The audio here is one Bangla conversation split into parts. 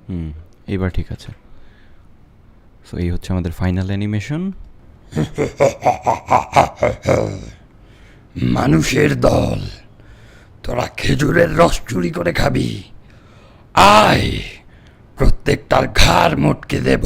হুম, এইবার ঠিক আছে। সো এই হচ্ছে আমাদের ফাইনাল অ্যানিমেশন। মানুষের দল, তোরা খেজুরের রস চুরি করে খাবি। আয়, প্রত্যেকটার ঘাড় মটকে দেব।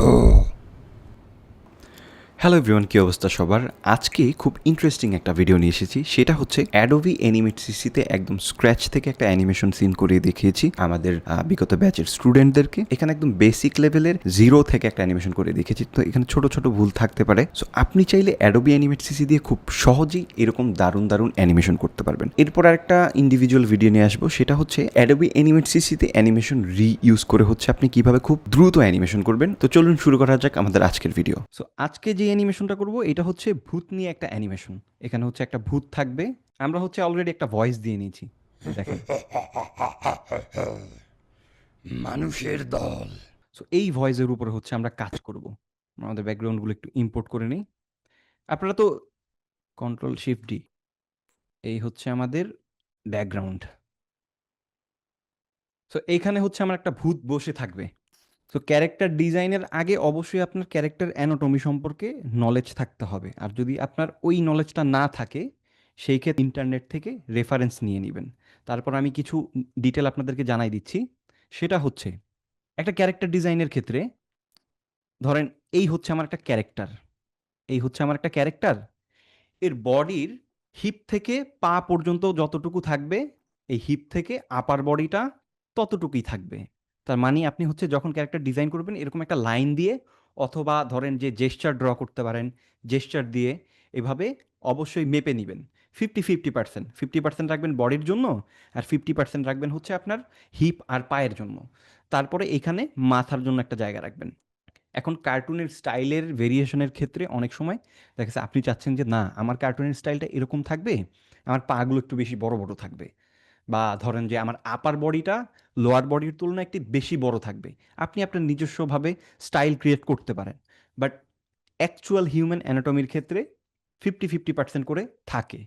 হ্যালো এভরিওয়ান, কী অবস্থা সবার? আজকে খুব ইন্টারেস্টিং একটা ভিডিও নিয়ে এসেছি। সেটা হচ্ছে অ্যাডোবি অ্যানিমেট সিসিতে একদম স্ক্র্যাচ থেকে একটা অ্যানিমেশন সিন করে দেখিয়েছি আমাদের বিগত ব্যাচের স্টুডেন্টদেরকে। এখানে একদম বেসিক লেভেলের জিরো থেকে একটা অ্যানিমেশন করে দেখিয়েছি। তো এখানে ছোট ছোট ভুল থাকতে পারে। সো আপনি চাইলে অ্যাডোবি অ্যানিমেট সিসি দিয়ে খুব সহজেই এরকম দারুণ দারুণ অ্যানিমেশন করতে পারবেন। এরপর আরেকটা ইন্ডিভিজুয়াল ভিডিও নিয়ে আসবো, সেটা হচ্ছে অ্যাডোবি অ্যানিমেট সিসিতে অ্যানিমেশন রিইউজ করে হচ্ছে আপনি কিভাবে খুব দ্রুত অ্যানিমেশন করবেন। তো চলুন শুরু করা যাক আমাদের আজকের ভিডিও। সো আজকে যে অ্যানিমেশনটা করব এটা হচ্ছে ভূত নিয়ে একটা অ্যানিমেশন। এখানে হচ্ছে একটা ভূত থাকবে। আমরা হচ্ছে অলরেডি একটা ভয়েস দিয়ে নিয়েছি। দেখেন। মানুষের দল, সো এই ভয়েসের উপরে হচ্ছে আমরা কাজ করব। আমাদের ব্যাকগ্রাউন্ডগুলো একটু ইম্পোর্ট করে নিই। আপনারা তো কন্ট্রোল শিফট ডি, এই হচ্ছে আমাদের ব্যাকগ্রাউন্ড। সো এইখানে হচ্ছে আমার একটা ভূত বসে থাকবে। সো ক্যারেক্টার ডিজাইনের আগে অবশ্যই আপনার ক্যারেক্টার অ্যানাটমি সম্পর্কে নলেজ থাকতে হবে। আর যদি আপনার ওই নলেজটা না থাকে, সেই ক্ষেত্রে ইন্টারনেট থেকে রেফারেন্স নিয়ে নেবেন। তারপর আমি কিছু ডিটেল আপনাদেরকে জানাই দিচ্ছি। সেটা হচ্ছে একটা ক্যারেক্টার ডিজাইনের ক্ষেত্রে ধরেন এই হচ্ছে আমার একটা ক্যারেক্টার, এই হচ্ছে আমার একটা ক্যারেক্টার। এর বডির হিপ থেকে পা পর্যন্ত যতটুকু থাকবে, এই হিপ থেকে আপার বডিটা ততটুকুই থাকবে। তার মানে আপনি হচ্ছে যখন ক্যারেক্টার ডিজাইন করবেন এরকম একটা লাইন দিয়ে, অথবা ধরেন যে জেস্চার ড্র করতে পারেন, জেস্চার দিয়ে এভাবে অবশ্যই মেপে নিবেন। 50-50%, 50% রাখবেন বডির জন্য, আর 50% রাখবেন হচ্ছে আপনার হিপ আর পায়ের জন্য। তারপরে এখানে মাথার জন্য একটা জায়গা রাখবেন। এখন কার্টুনের স্টাইলের ভেরিয়েশনের ক্ষেত্রে অনেক সময় দেখা যাচ্ছে আপনি চাচ্ছেন যে না আমার কার্টুনের স্টাইলটা এরকম থাকবে, আমার পাগুলো একটু বেশি বড় বড় থাকবে, বা ধরেন যে আমার আপার বডিটা লোয়ার বডির তুলনায় একটু বেশি বড় থাকবে। আপনি আপনার নিজস্বভাবে স্টাইল ক্রিয়েট করতে পারেন। বাট অ্যাকচুয়াল হিউম্যান অ্যানাটমির ক্ষেত্রে 50-50% করে থাকে।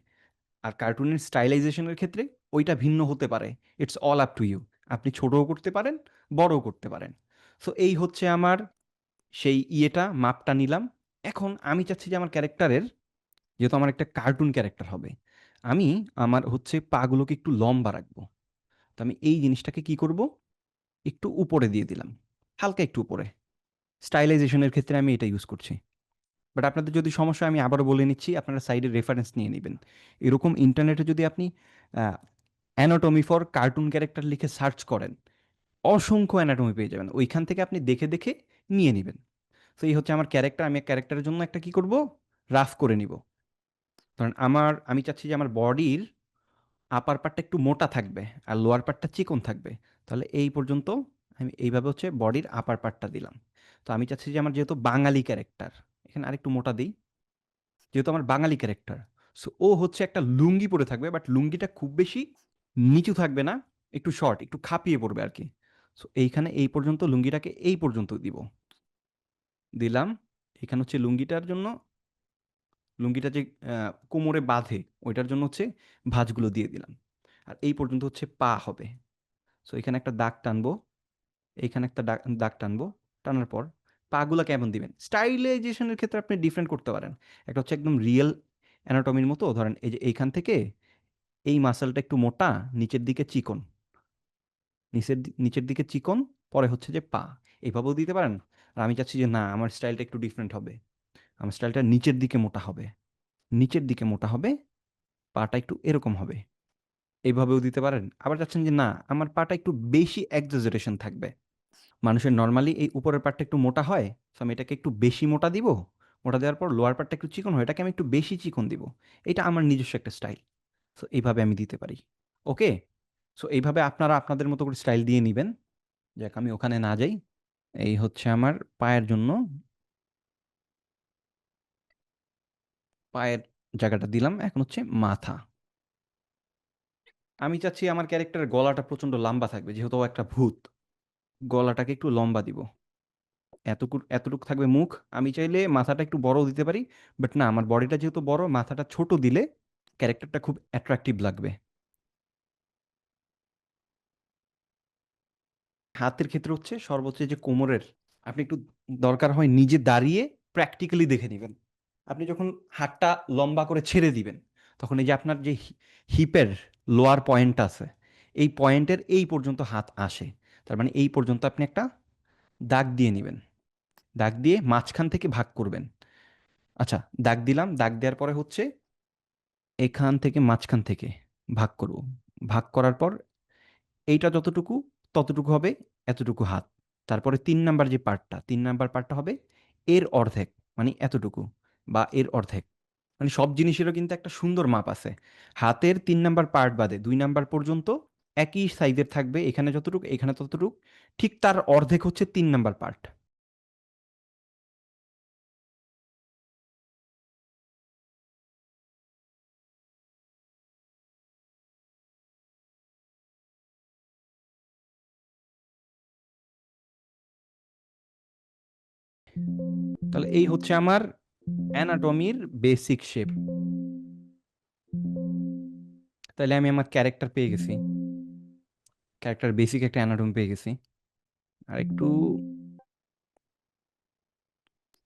আর কার্টুনের স্টাইলাইজেশনের ক্ষেত্রে ওইটা ভিন্ন হতে পারে। It's all up to you. আপনি ছোটও করতে পারেন, বড়ও করতে পারেন। সো এই হচ্ছে আমার সেই মাপটা নিলাম। এখন আমি চাচ্ছি যে আমার ক্যারেক্টারের, যেহেতু আমার একটা কার্টুন ক্যারেক্টার হবে, আমি আমার হচ্ছে পাগুলোকে একটু লম্বা রাখবো। তো আমি এই জিনিসটাকে কি করব? একটু উপরে দিয়ে দিলাম। হালকা একটু উপরে। স্টাইলাইজেশনের ক্ষেত্রে আমি এটা ইউজ করছি। বাট আপনাদের যদি সমস্যা হয় আমি আবারও বলে নিচ্ছি, আপনারা সাইডে রেফারেন্স নিয়ে নিবেন। এরকম ইন্টারনেটে যদি আপনি আ অ্যানাটমি ফর কার্টুন ক্যারেক্টার লিখে সার্চ করেন, অসংখ্য অ্যানাটমি পেয়ে যাবেন। ওইখান থেকে আপনি দেখে, দেখে নিয়ে নিবেন। তো এই হচ্ছে আমার ক্যারেক্টার। আমি ক্যারেক্টারের জন্য একটা কি করব? রাফ করে নিব। ধরেন আমি চাচ্ছি যে আমার বডির আপার পার্টটা একটু মোটা থাকবে আর লোয়ার পার্টটা চিকন থাকবে। তাহলে এই পর্যন্ত আমি এইভাবে হচ্ছে বডির আপার পার্টটা দিলাম। তো আমি চাচ্ছি যে আমার যেহেতু বাঙালি ক্যারেক্টার, এখানে আরেকটু মোটা দেই। যেহেতু আমার বাঙালি ক্যারেক্টার, সো ও হচ্ছে একটা লুঙ্গি পরে থাকবে, বাট লুঙ্গিটা খুব বেশি নিচু থাকবে না, একটু শর্ট, একটু খাপিয়ে পড়বে আর কি। সো এইখানে এই পর্যন্ত লুঙ্গিটাকে এই পর্যন্ত দিব। দিলাম। এখানে হচ্ছে লুঙ্গিটা যে কোমরে বাঁধে, ওইটার জন্য হচ্ছে ভাঁজগুলো দিয়ে দিলাম। আর এই পর্যন্ত হচ্ছে পা হবে। সো এখানে একটা দাগ টানবো, এইখানে একটা দাগ টানবো। টানার পর পাগুলা কেমন দিবেন? স্টাইলাইজেশন এর ক্ষেত্রে আপনি ডিফারেন্ট করতে পারেন। একটা হচ্ছে একদম রিয়াল অ্যানাটমির মতো, ধরেন এই যে এইখান থেকে এই মাসলটা একটু মোটা, নিচের দিকে চিকন, নিচের দিকে চিকন, পরে হচ্ছে যে পা। এভাবেও দিতে পারেন। আর আমি চাচ্ছি যে না আমার স্টাইলটা একটু ডিফারেন্ট হবে। আমার স্টাইলটা নিচের দিকে মোটা হবে। নিচের দিকে মোটা হবে, পাটা একটু এরকম হবে। এভাবেও দিতে পারেন। আবার চাচ্ছেন যে না আমার পাটা একটু বেশি এক্সাজারেশন থাকবে। মানুষের নরমালি এই উপরের পার্টটা একটু মোটা হয়। সো আমি এটাকে একটু বেশি মোটা দিব। মোটা দেওয়ার পর লোয়ার পার্টটা একটু চিকন হয়, এটাকে আমি একটু বেশি চিকন দিব। এটা আমার নিজস্ব একটা স্টাইল। সো এইভাবে আমি দিতে পারি। ওকে? সো এইভাবে আপনারা আপনাদের মতো করে স্টাইল দিয়ে নিবেন। যাক আমি ওখানে না যাই। এই হচ্ছে আমার পায়ের জন্য, পায়ের জায়গাটা দিলাম। এখন হচ্ছে মাথা। আমি চাচ্ছি আমার ক্যারেক্টারের গলাটা প্রচণ্ড লম্বা থাকবে। যেহেতু ও একটা ভূত, গলাটাকে একটু লম্বা দিব। এতটুকু থাকবে মুখ। আমি চাইলে মাথাটা একটু বড়ও দিতে পারি। বাট না আমার বডিটা যেহেতু বড়, মাথাটা ছোট দিলে ক্যারেক্টারটা খুব অ্যাট্রাকটিভ লাগবে। হাতের ক্ষেত্রে হচ্ছে সর্বোচ্চ যে কোমরের, আপনি একটু দরকার হয় নিজে দাঁড়িয়ে প্র্যাকটিক্যালি দেখে নেবেন। আপনি যখন হাতটা লম্বা করে ছেড়ে দিবেন, তখন এই যে আপনার যে হিপের লোয়ার পয়েন্ট আছে, এই পয়েন্টের এই পর্যন্ত হাত আসে। তার মানে এই পর্যন্ত আপনি একটা দাগ দিয়ে নেবেন। দাগ দিয়ে মাঝখান থেকে ভাগ করবেন। আচ্ছা, দাগ দিলাম, দাগ দেওয়ার পরে হচ্ছে এখান থেকে মাঝখান থেকে ভাগ করব। ভাগ করার পর এইটা যতটুকু, ততটুকু হবে এতটুকু হাত। তারপরে ৩ নাম্বার যে পার্টটা, ৩ নাম্বার পার্টটা হবে এর অর্ধেক, মানে এতটুকু বা এর অর্ধেক। মানে সব জিনিসেরও কিন্তু একটা সুন্দর মাপ আছে। হাতের ৩ নাম্বার পার্ট বাদে ২ নাম্বার পর্যন্ত একই সাইজের থাকবে, এখানে যতটুকু এখানে ততটুকু, ঠিক তার অর্ধেক হচ্ছে ৩ নাম্বার পার্ট। তাহলে এই হচ্ছে আমার অ্যানাটমির বেসিক শেপ। তাহলে আমি আমার ক্যারেক্টার পেয়ে গেছি, ক্যারেক্টার বেসিক একটা অ্যানাটমি পেয়ে গেছি। আর একটু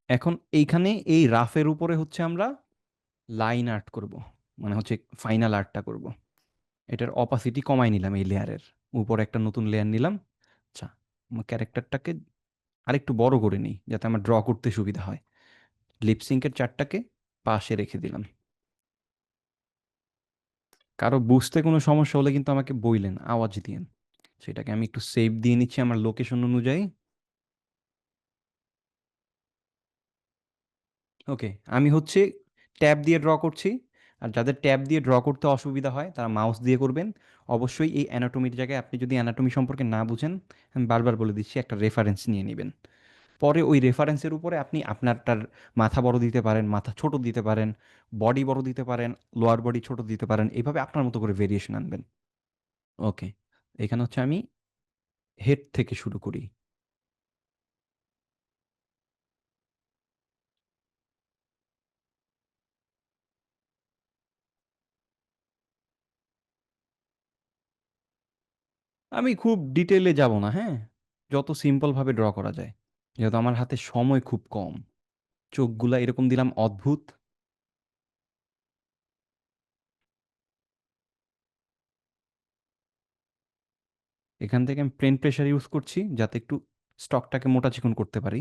এখন এইখানে এই রাফের উপরে হচ্ছে আমরা লাইন আর্ট করব, মানে হচ্ছে ফাইনাল আর্টটা করব। এটার অপাসিটি কমাই নিলাম এই লেয়ারের, উপরে একটা নতুন লেয়ার নিলাম। আচ্ছা, আমার ক্যারেক্টারটাকে আরেকটু বড় করে নিই যাতে আমার ড্র করতে সুবিধা হয়। লিপসিঙ্কের চারটাকে পাশে রেখে দিলাম। কারো বুঝতে কোনো সমস্যা হলে কিন্তু আমাকে বইলেন, আওয়াজ দিয়েন। সেটাকে আমি একটু সেভ দিয়ে নিচ্ছি আমার লোকেশন অনুযায়ী। ওকে, আমি হচ্ছে ট্যাব দিয়ে ড্র করছি। আর যাদের ট্যাব দিয়ে ড্র করতে অসুবিধা হয় তারা মাউস দিয়ে করবেন। অবশ্যই এই অ্যানাটমির জায়গায় আপনি যদি অ্যানাটমি সম্পর্কে না বুঝেন, আমি বারবার বলে দিচ্ছি, একটা রেফারেন্স নিয়ে নেবেন। পরে ওই রেফারেন্সের উপরে আপনি আপনারটার মাথা বড় দিতে পারেন, মাথা ছোট দিতে পারেন, বডি বড় দিতে পারেন, লোয়ার বডি ছোট দিতে পারেন, এইভাবে আপনার মতো করে ভেরিয়েশন আনবেন। ওকে, এখানে হচ্ছে আমি হেড থেকে শুরু করি। আমি খুব ডিটেলে যাব না, হ্যাঁ, যত সিম্পলভাবে ড্র করা যায়, যেহেতু আমার হাতে সময় খুব কম। চোখগুলা এরকম দিলাম অদ্ভুত। এখান থেকে আমি পেন প্রেশার ইউজ করছি যাতে একটু স্টকটাকে মোটা চিকন করতে পারি।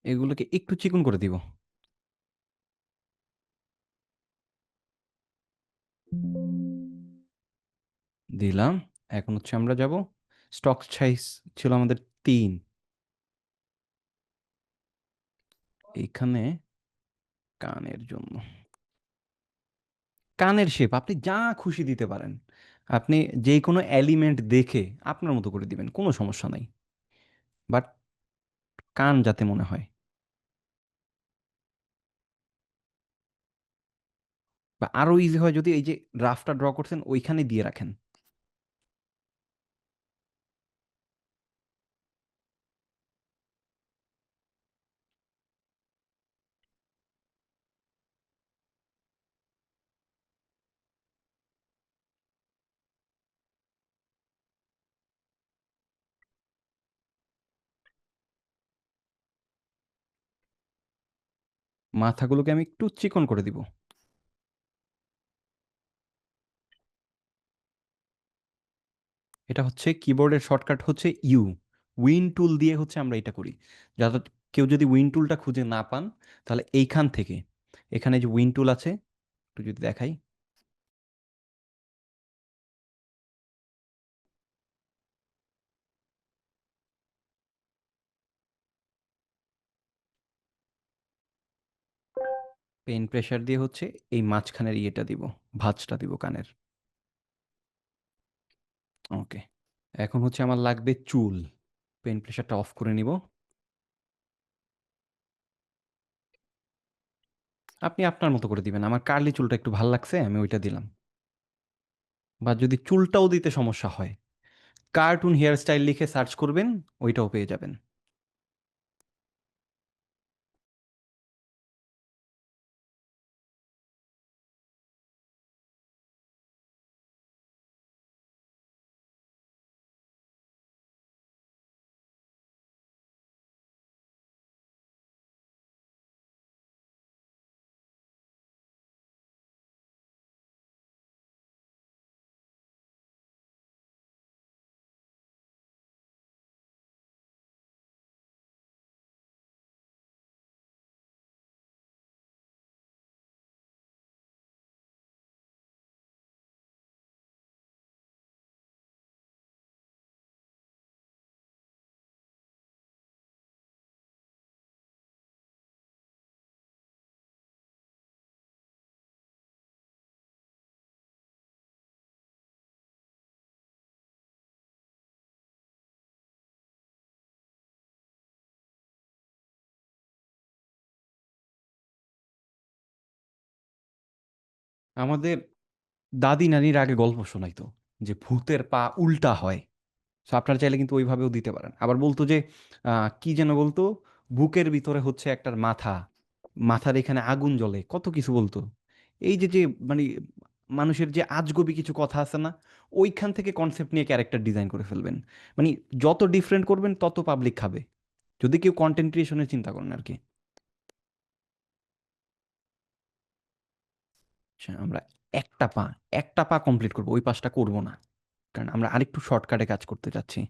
এগুলোকে একটু চিকন করে দিব। দিলাম। এখন হচ্ছে আমরা যাব, স্টক সাইজ ছিল আমাদের ৩। এখানে কানের জন্য, কানের শেপ আপনি যা খুশি দিতে পারেন। আপনি যে কোনো এলিমেন্ট দেখে আপনার মতো করে দিবেন, কোনো সমস্যা নাই। বাট কান যাতে মনে হয়, বা আরো ইজি হয় যদি এই যে রাফটা ড্র করছেন ওইখানে দিয়ে রাখেন। মাথাগুলোকে আমি একটু চিকন করে দিব। এটা হচ্ছে কিবোর্ডের শর্টকাট হচ্ছে ইউ। উইন টুল দিয়ে হচ্ছে আমরা এটা করি। যাতে কেউ যদি উইন টুলটা খুঁজে না পান, তাহলে এইখান থেকে, এখানে যে উইন টুল আছে, একটু যদি দেখাই, পেন প্রেসার দিয়ে হচ্ছে এই মাঝখানের ইয়েটা দিব, ভাঁজটা দিব কানের। ওকে, এখন হচ্ছে আমার লাগবে চুল। পেন প্রেসারটা অফ করে নিব। আপনি আপনার মতো করে দিবেন, আমার কার্লি চুলটা একটু ভাল লাগছে, আমি ওইটা দিলাম। বা যদি চুলটাও দিতে সমস্যা হয়, কার্টুন হেয়ার স্টাইল লিখে সার্চ করবেন, ওইটাও পেয়ে যাবেন। আমাদের দাদি নানির আগে গল্প শোনাইতো যে ভূতের পা উল্টা হয়। সো আপনারা চাইলে কিন্তু ওইভাবেও দিতে পারেন। আবার বলতো যে কি যেন বলতো, বুকের ভিতরে হচ্ছে একটার মাথা, মাথার এখানে আগুন জ্বলে, কত কিছু বলতো। এই যে যে মানে মানুষের যে আজগুবি কিছু কথা আছে না, ওইখান থেকে কনসেপ্ট নিয়ে ক্যারেক্টার ডিজাইন করে ফেলবেন। মানে যত ডিফারেন্ট করবেন তত পাবলিক খাবে, যদি কেউ কন্টেন্ট ক্রিয়েশনের চিন্তা করেন আর কি। আচ্ছা, আমরা একটা পা একটা পা কমপ্লিট করবো, ওই পাশটা করবো না, কারণ আমরা আরেকটু শর্টকাটে কাজ করতে চাচ্ছি।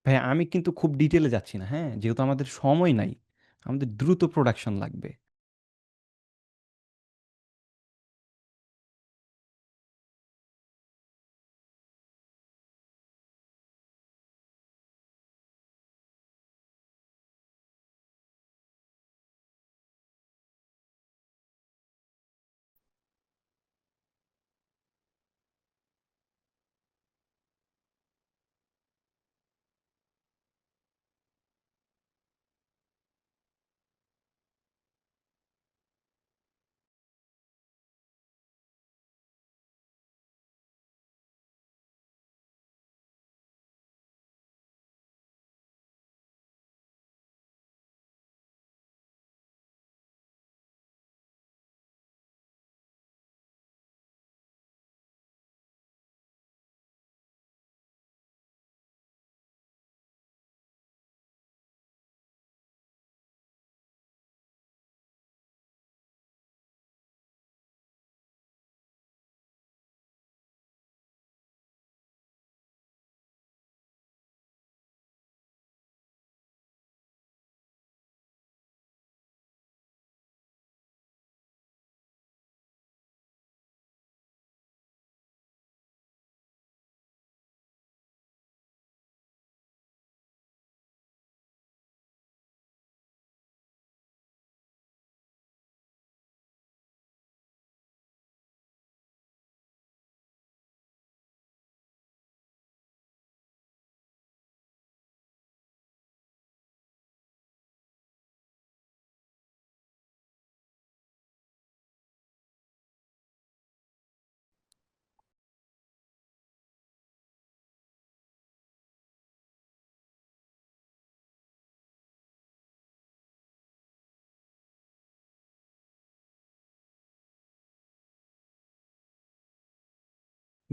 ভাই আমি কিন্তু খুব ডিটেলে যাচ্ছি না, হ্যাঁ, যেহেতু আমাদের সময় নাই, আমাদের দ্রুত প্রোডাকশন লাগবে।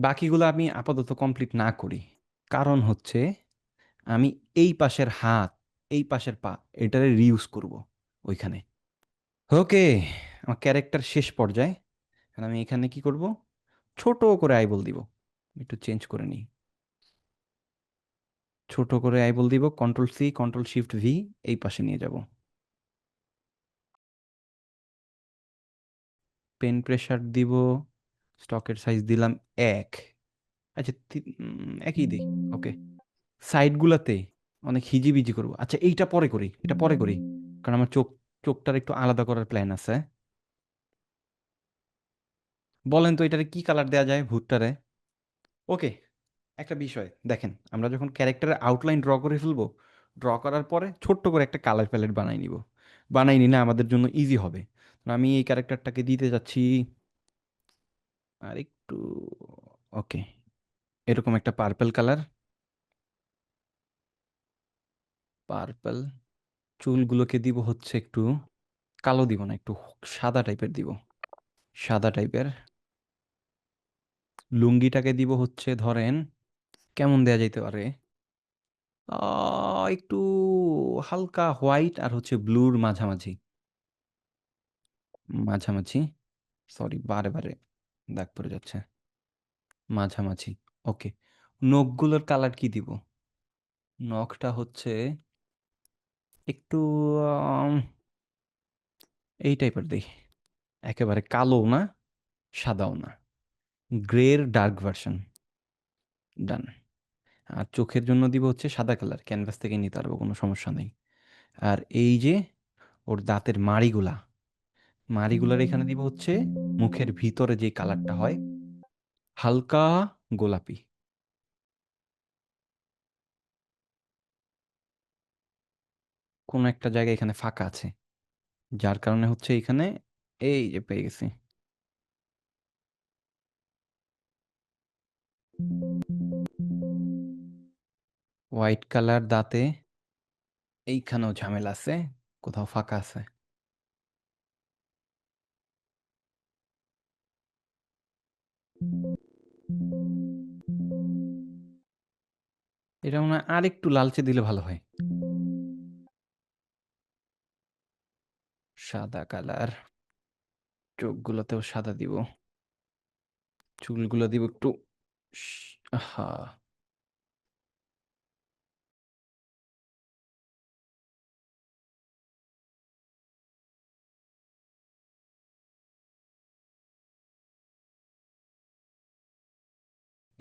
বাকিগুলো আমি আপাতত কমপ্লিট না করি, কারণ হচ্ছে আমি এই পাশের হাত, এই পাশের পা, এটারে রিউজ করব ওইখানে। ওকে, আমার ক্যারেক্টার শেষ পর্যায়ে। এখন আমি এখানে কি করব, ছোট করে আইবল দিব, একটু চেঞ্জ করে নিই, ছোট করে আইবল দিব, control C control shift V, এই পাশে নিয়ে যাব। পেন প্রেসার দিব, স্টকের সাইজ দিলাম 1। আচ্ছা একই দিই। ওকে, সাইডগুলাতে অনেক হিজিবিজি করবো। আচ্ছা এইটা পরে করি, এটা পরে করি, কারণ আমার চোখটার একটু আলাদা করার প্ল্যান আছে। বলেন তো এটারে কি কালার দেওয়া যায় ভূতটারে? ওকে, একটা বিষয় দেখেন, আমরা যখন ক্যারেক্টারের আউটলাইন ড্র করে ফেলবো, ড্র করার পরে ছোট্ট করে একটা কালার প্যালেট বানাই নিব, বানাই নিলে আমাদের জন্য ইজি হবে। তো আমি এই ক্যারেক্টারটাকে দিতে যাচ্ছি আর একটু, ওকে, এরকম একটা পার্পল কালার, পার্পল। চুলগুলোকে দিব হচ্ছে একটু কালো দিব না, একটু সাদা টাইপের দিব, সাদা টাইপের। লুঙ্গিটাকে দিব হচ্ছে ধরেন, কেমন দেয়া যেতে পারে, একটু হালকা হোয়াইট আর হচ্ছে ব্লুর মাঝামাঝি, মাঝামাঝি, সরি বারে বারে দাগ পড়ে যাচ্ছে, মাঝামাঝি। ওকে, নখগুলোর কালার কি দিব? নখটা হচ্ছে একটু আম, এই টাইপের দিই, একেবারে কালো না, সাদাও না, গ্রের ডার্ক ভার্সন। ডান। আর চোখের জন্য দিব হচ্ছে সাদা কালার, ক্যানভাস থেকে নিতে পারবো, কোনো সমস্যা নেই। আর এই যে ওর দাঁতের মাড়িগুলা, মাড়িগুলার এখানে দিব হচ্ছে মুখের ভিতরে যে কালারটা হয়, হালকা গোলাপি। কোনো একটা জায়গায় এখানে ফাঁকা আছে, যার কারণে হচ্ছে এখানে, এই যে পেয়ে গেছি। হোয়াইট কালার দাঁতে, এইখানেও ঝামেলা আছে, কোথাও ফাঁকা আছে। এটা মনে হয় আর একটু লালচে দিলে ভালো হয়। সাদা কালার, চোখগুলোতেও সাদা দিব, চুলগুলো দিব একটু আহা,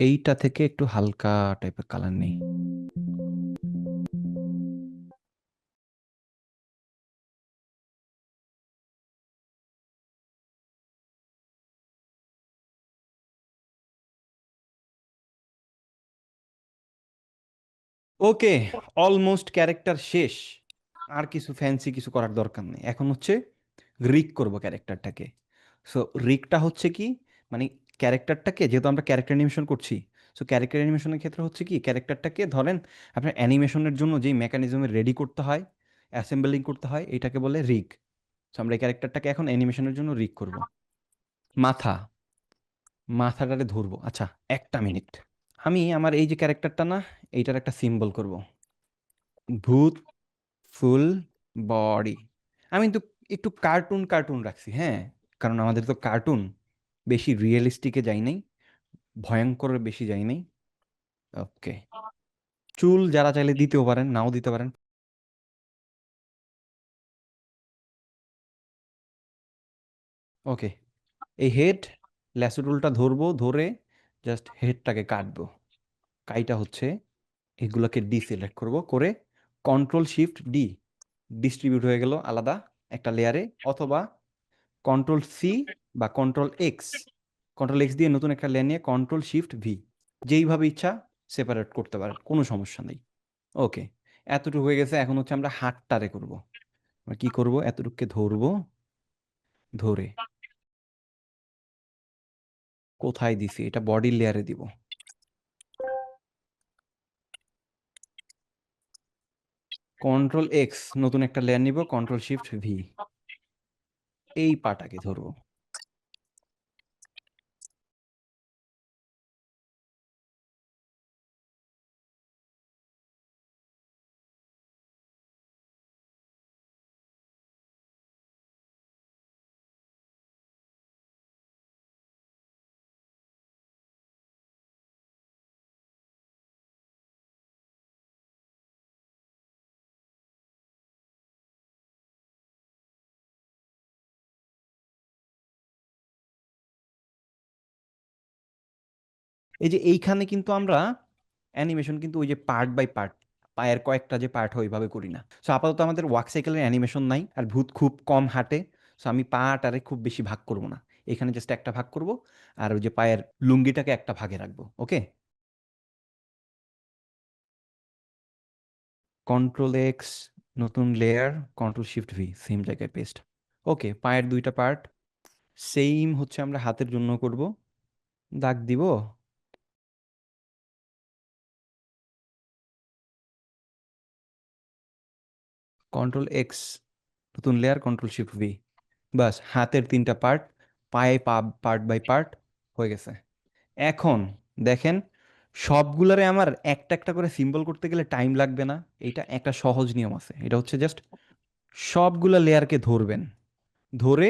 এইটা থেকে একটু হালকা টাইপের কালার নেই। ওকে, অলমোস্ট ক্যারেক্টার শেষ। আর কিছু ফ্যান্সি কিছু করার দরকার নেই, এখন হচ্ছে রিক করব ক্যারেক্টারটাকে। সো রিকটা হচ্ছে কি, মানে ক্যারেক্টারটাকে, যেহেতু আমরা ক্যারেক্টার অ্যানিমেশন করছি, সো ক্যারেক্টার অ্যানিমেশনের ক্ষেত্রে হচ্ছে কি, ক্যারেক্টারটাকে ধরেন আপনার অ্যানিমেশনের জন্য যেই মেকানিজমে রেডি করতে হয়, অ্যাসেম্বলিং করতে হয়, এটাকে বলে রিগ। সো আমরা এই ক্যারেক্টারটাকে এখন অ্যানিমেশনের জন্য রিগ করব। মাথা, মাথাটারে ধরবো। আচ্ছা, একটা মিনিট, আমি আমার এই যে ক্যারেক্টারটা না, এইটার একটা সিম্বল করব। ভূত, ফুল বডি। আমি কিন্তু একটু কার্টুন কার্টুন রাখছি, হ্যাঁ, কারণ আমাদের তো কার্টুন, বেশি রিয়েলিস্টিকে যাই নাই, ভয়ঙ্কর বেশি যাই নাই। ওকে, চুল যারা চাইলে দিতেও পারেন, নাও দিতে পারেন। ওকে, এই হেড, ল্যাসো টুলটা ধরবো, ধরে জাস্ট হেডটাকে কাটবো। কাইটা হচ্ছে এগুলোকে ডিসিলেক্ট করব, করে কন্ট্রোল শিফট ডি, ডিস্ট্রিবিউট হয়ে গেল আলাদা একটা লেয়ারে। অথবা কন্ট্রোল সি বা কন্ট্রোল এক্স দিয়ে নতুন একটা লেয়ার নিয়ে কন্ট্রোল শিফট ভি, যেইভাবে ইচ্ছা সেপারেট করতে পারেন, কোনো সমস্যা নেই। ওকে, এতটুকু হয়ে গেছে। এখন হচ্ছে আমরা হাতটারে করব। আমরা কি করব, এতটুকুকে ধরবো, ধরে কোথায় দিছি, এটা বডির লেয়ারে দিব। কন্ট্রোল এক্স, নতুন একটা লেয়ার নিব, কন্ট্রোল শিফট ভি, এই পাটাকে ধরবো। এই যে এইখানে কিন্তু আমরা অ্যানিমেশন কিন্তু ওই যে পার্ট বাই পার্ট, পায়ের কয়েকটা যে পার্ট হয় ওইভাবে করি না। সো আপাতত আমাদের ওয়াক সাইকেলের অ্যানিমেশন নাই, আর ভূত খুব কম হাঁটে। সো আমি পাটারে খুব বেশি ভাগ করব না, এখানে জাস্ট একটা ভাগ করব, আর ওই যে পায়ের লুঙ্গিটাকে একটা ভাগে রাখবো। ওকে, কন্ট্রোল এক্স, নতুন layer, control shift V, same জায়গায় পেস্ট। ওকে, পায়ের দুইটা পার্ট সেম হচ্ছে আমরা হাতের জন্য করব। দাগ দিব, কন্ট্রোল এক্স, নতুন লেয়ার, কন্ট্রোল শিফট ভি, বাস হাতের তিনটা পার্ট, পায়ে পার্ট বাই পার্ট হয়ে গেছে। এখন দেখেন, সবগুলারে আমার একটা একটা করে সিম্বল করতে গেলে টাইম লাগবে না। এটা একটা সহজ নিয়ম আছে, এটা হচ্ছে জাস্ট সবগুলা লেয়ারকে ধরবেন, ধরে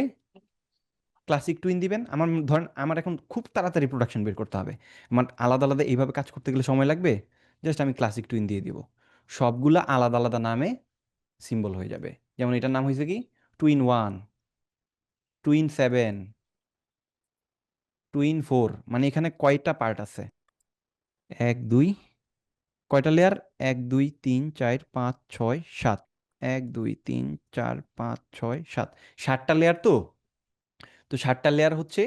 ক্লাসিক টুইন দিবেন। আমার ধরেন আমার এখন খুব তাড়াতাড়ি প্রোডাকশন বের করতে হবে, আমার আলাদা আলাদা এইভাবে কাজ করতে গেলে সময় লাগবে, জাস্ট আমি ক্লাসিক টুইন দিয়ে দিব, সবগুলা আলাদা আলাদা নামে সিম্বল হয়ে যাবে। যেমন এটার নাম হয়েছে কি, টুইন 1, টুইন 7, টুইন 4 মানে এখানে কয়টা পার্ট আছে? 1 2 কয়টা লেয়ার? 1 2 3 4 5 6 7 1 2 3 4 5 6 7 7টা লেয়ার তো। তো 7টা লেয়ার হচ্ছে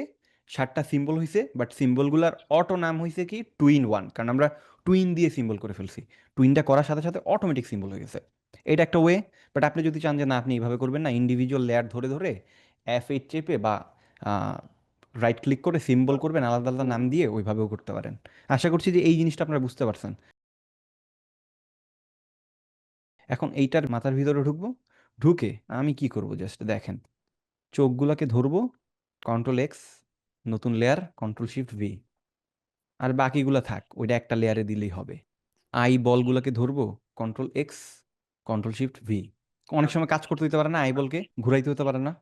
7টা সিম্বল হইছে, বাট সিম্বলগুলার অটো নাম হইছে কি টুইন 1, কারণ আমরা টুইন দিয়ে সিম্বল করে ফেলছি। টুইনটা করার সাথে সাথে অটোমেটিক সিম্বল হয়ে গেছে। এটা একটা ওয়ে। বাট আপনি যদি চান যে না আপনি এইভাবে করবেন না, ইন্ডিভিজুয়াল লেয়ার ধরে ধরে F8 চেপে বা রাইট ক্লিক করে সিম্বল করবেন আলাদা আলাদা নাম দিয়ে, ওইভাবেও করতে পারেন। আশা করছি যে এই জিনিসটা আপনারা বুঝতে পারছেন। এখন এইটার মাথার ভিতরে ঢুকবো, ঢুকে আমি কি করব জাস্ট দেখেন, চোখগুলোকে ধরবো, কন্ট্রোল এক্স, নতুন লেয়ার, কন্ট্রোল শিফট ভি, আর বাকিগুলো থাক, ওইটা একটা লেয়ারে দিলেই হবে। আই বলগুলোকে ধরবো, control x, control shift V. অনেক সময় কাজ করতে দিতে পারে না, আই বলকে ঘুরাইতে হতে পারে না।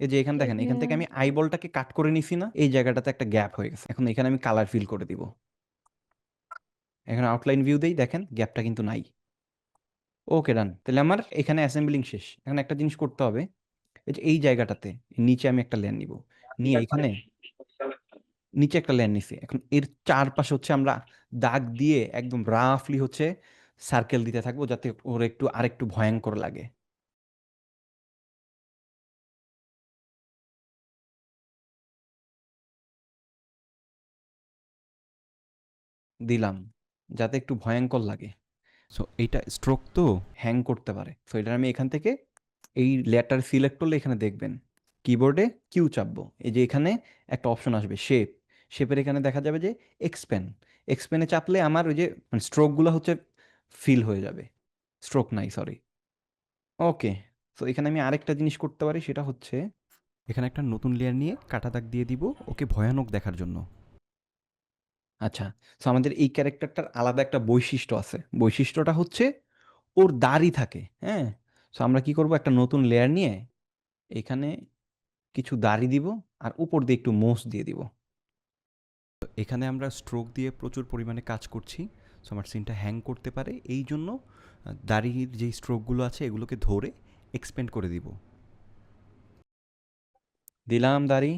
এই যে এখানে দেখেন, এখান থেকে আমি আই বলটাকে কাট করে নিছি না, এই জায়গাটাতে একটা গ্যাপ হয়ে গেছে। এখন এখানে আমি কালার ফিল করে দিব। এখানে আউটলাইন ভিউ দেই, দেখেন গ্যাপটা কিন্তু নাই। ওকে ডান, তাহলে আমার এখানে অ্যাসেম্বলিং শেষ। এখন একটা জিনিস করতে হবে, এই যে এই জায়গাটাতে নিচে আমি একটা লেয়ার নিব, নিয়ে এখানে নিচে একটা লেয়ার নিছি। এখন এর চারপাশে হচ্ছে আমরা দাগ দিয়ে একদম রাফলি হচ্ছে সার্কেল দিতে থাকবো, যাতে ওর একটু আরেকটু ভয়ঙ্কর লাগে। দিলাম, যাতে একটু ভয়ঙ্কর লাগে। সো এইটা স্ট্রোক তো হ্যাং করতে পারে, সো এটা আমি এখান থেকে এই লেয়ারটার সিলেক্ট করলে এখানে দেখবেন কিবোর্ডে কিউ চাপবো, এই যে এখানে একটা অপশন আসবে শেপ, শেপের এখানে দেখা যাবে যে এক্সপ্যান্ড। এক্সপ্যান্ডে চাপলে আমার ওই যে মানে স্ট্রোকগুলো হচ্ছে ফিল হয়ে যাবে। স্ট্রোক নাই, সরি। ওকে, সো এখানে আমি আরেকটা জিনিস করতে পারি, সেটা হচ্ছে এখানে একটা নতুন লেয়ার নিয়ে কাটা দাগ দিয়ে দিব ওকে ভয়ানক দেখার জন্য। আচ্ছা, সো আমাদের এই ক্যারেক্টারটার আলাদা একটা বৈশিষ্ট্য আছে, বৈশিষ্ট্যটা হচ্ছে ওর দাড়ি থাকে, হ্যাঁ। সো আমরা কি করব, একটা নতুন লেয়ার নিয়ে এখানে কিছু দাড়ি দিব, আর উপর দিয়ে একটু মোস দিয়ে দিব। তো এখানে আমরা স্ট্রোক দিয়ে প্রচুর পরিমাণে কাজ করছি, সো আমার সিনটা হ্যাং করতে পারে, এই জন্য দাড়ির যেই স্ট্রোকগুলো আছে এগুলোকে ধরে এক্সপেন্ড করে দিব। দিলাম দাড়ি,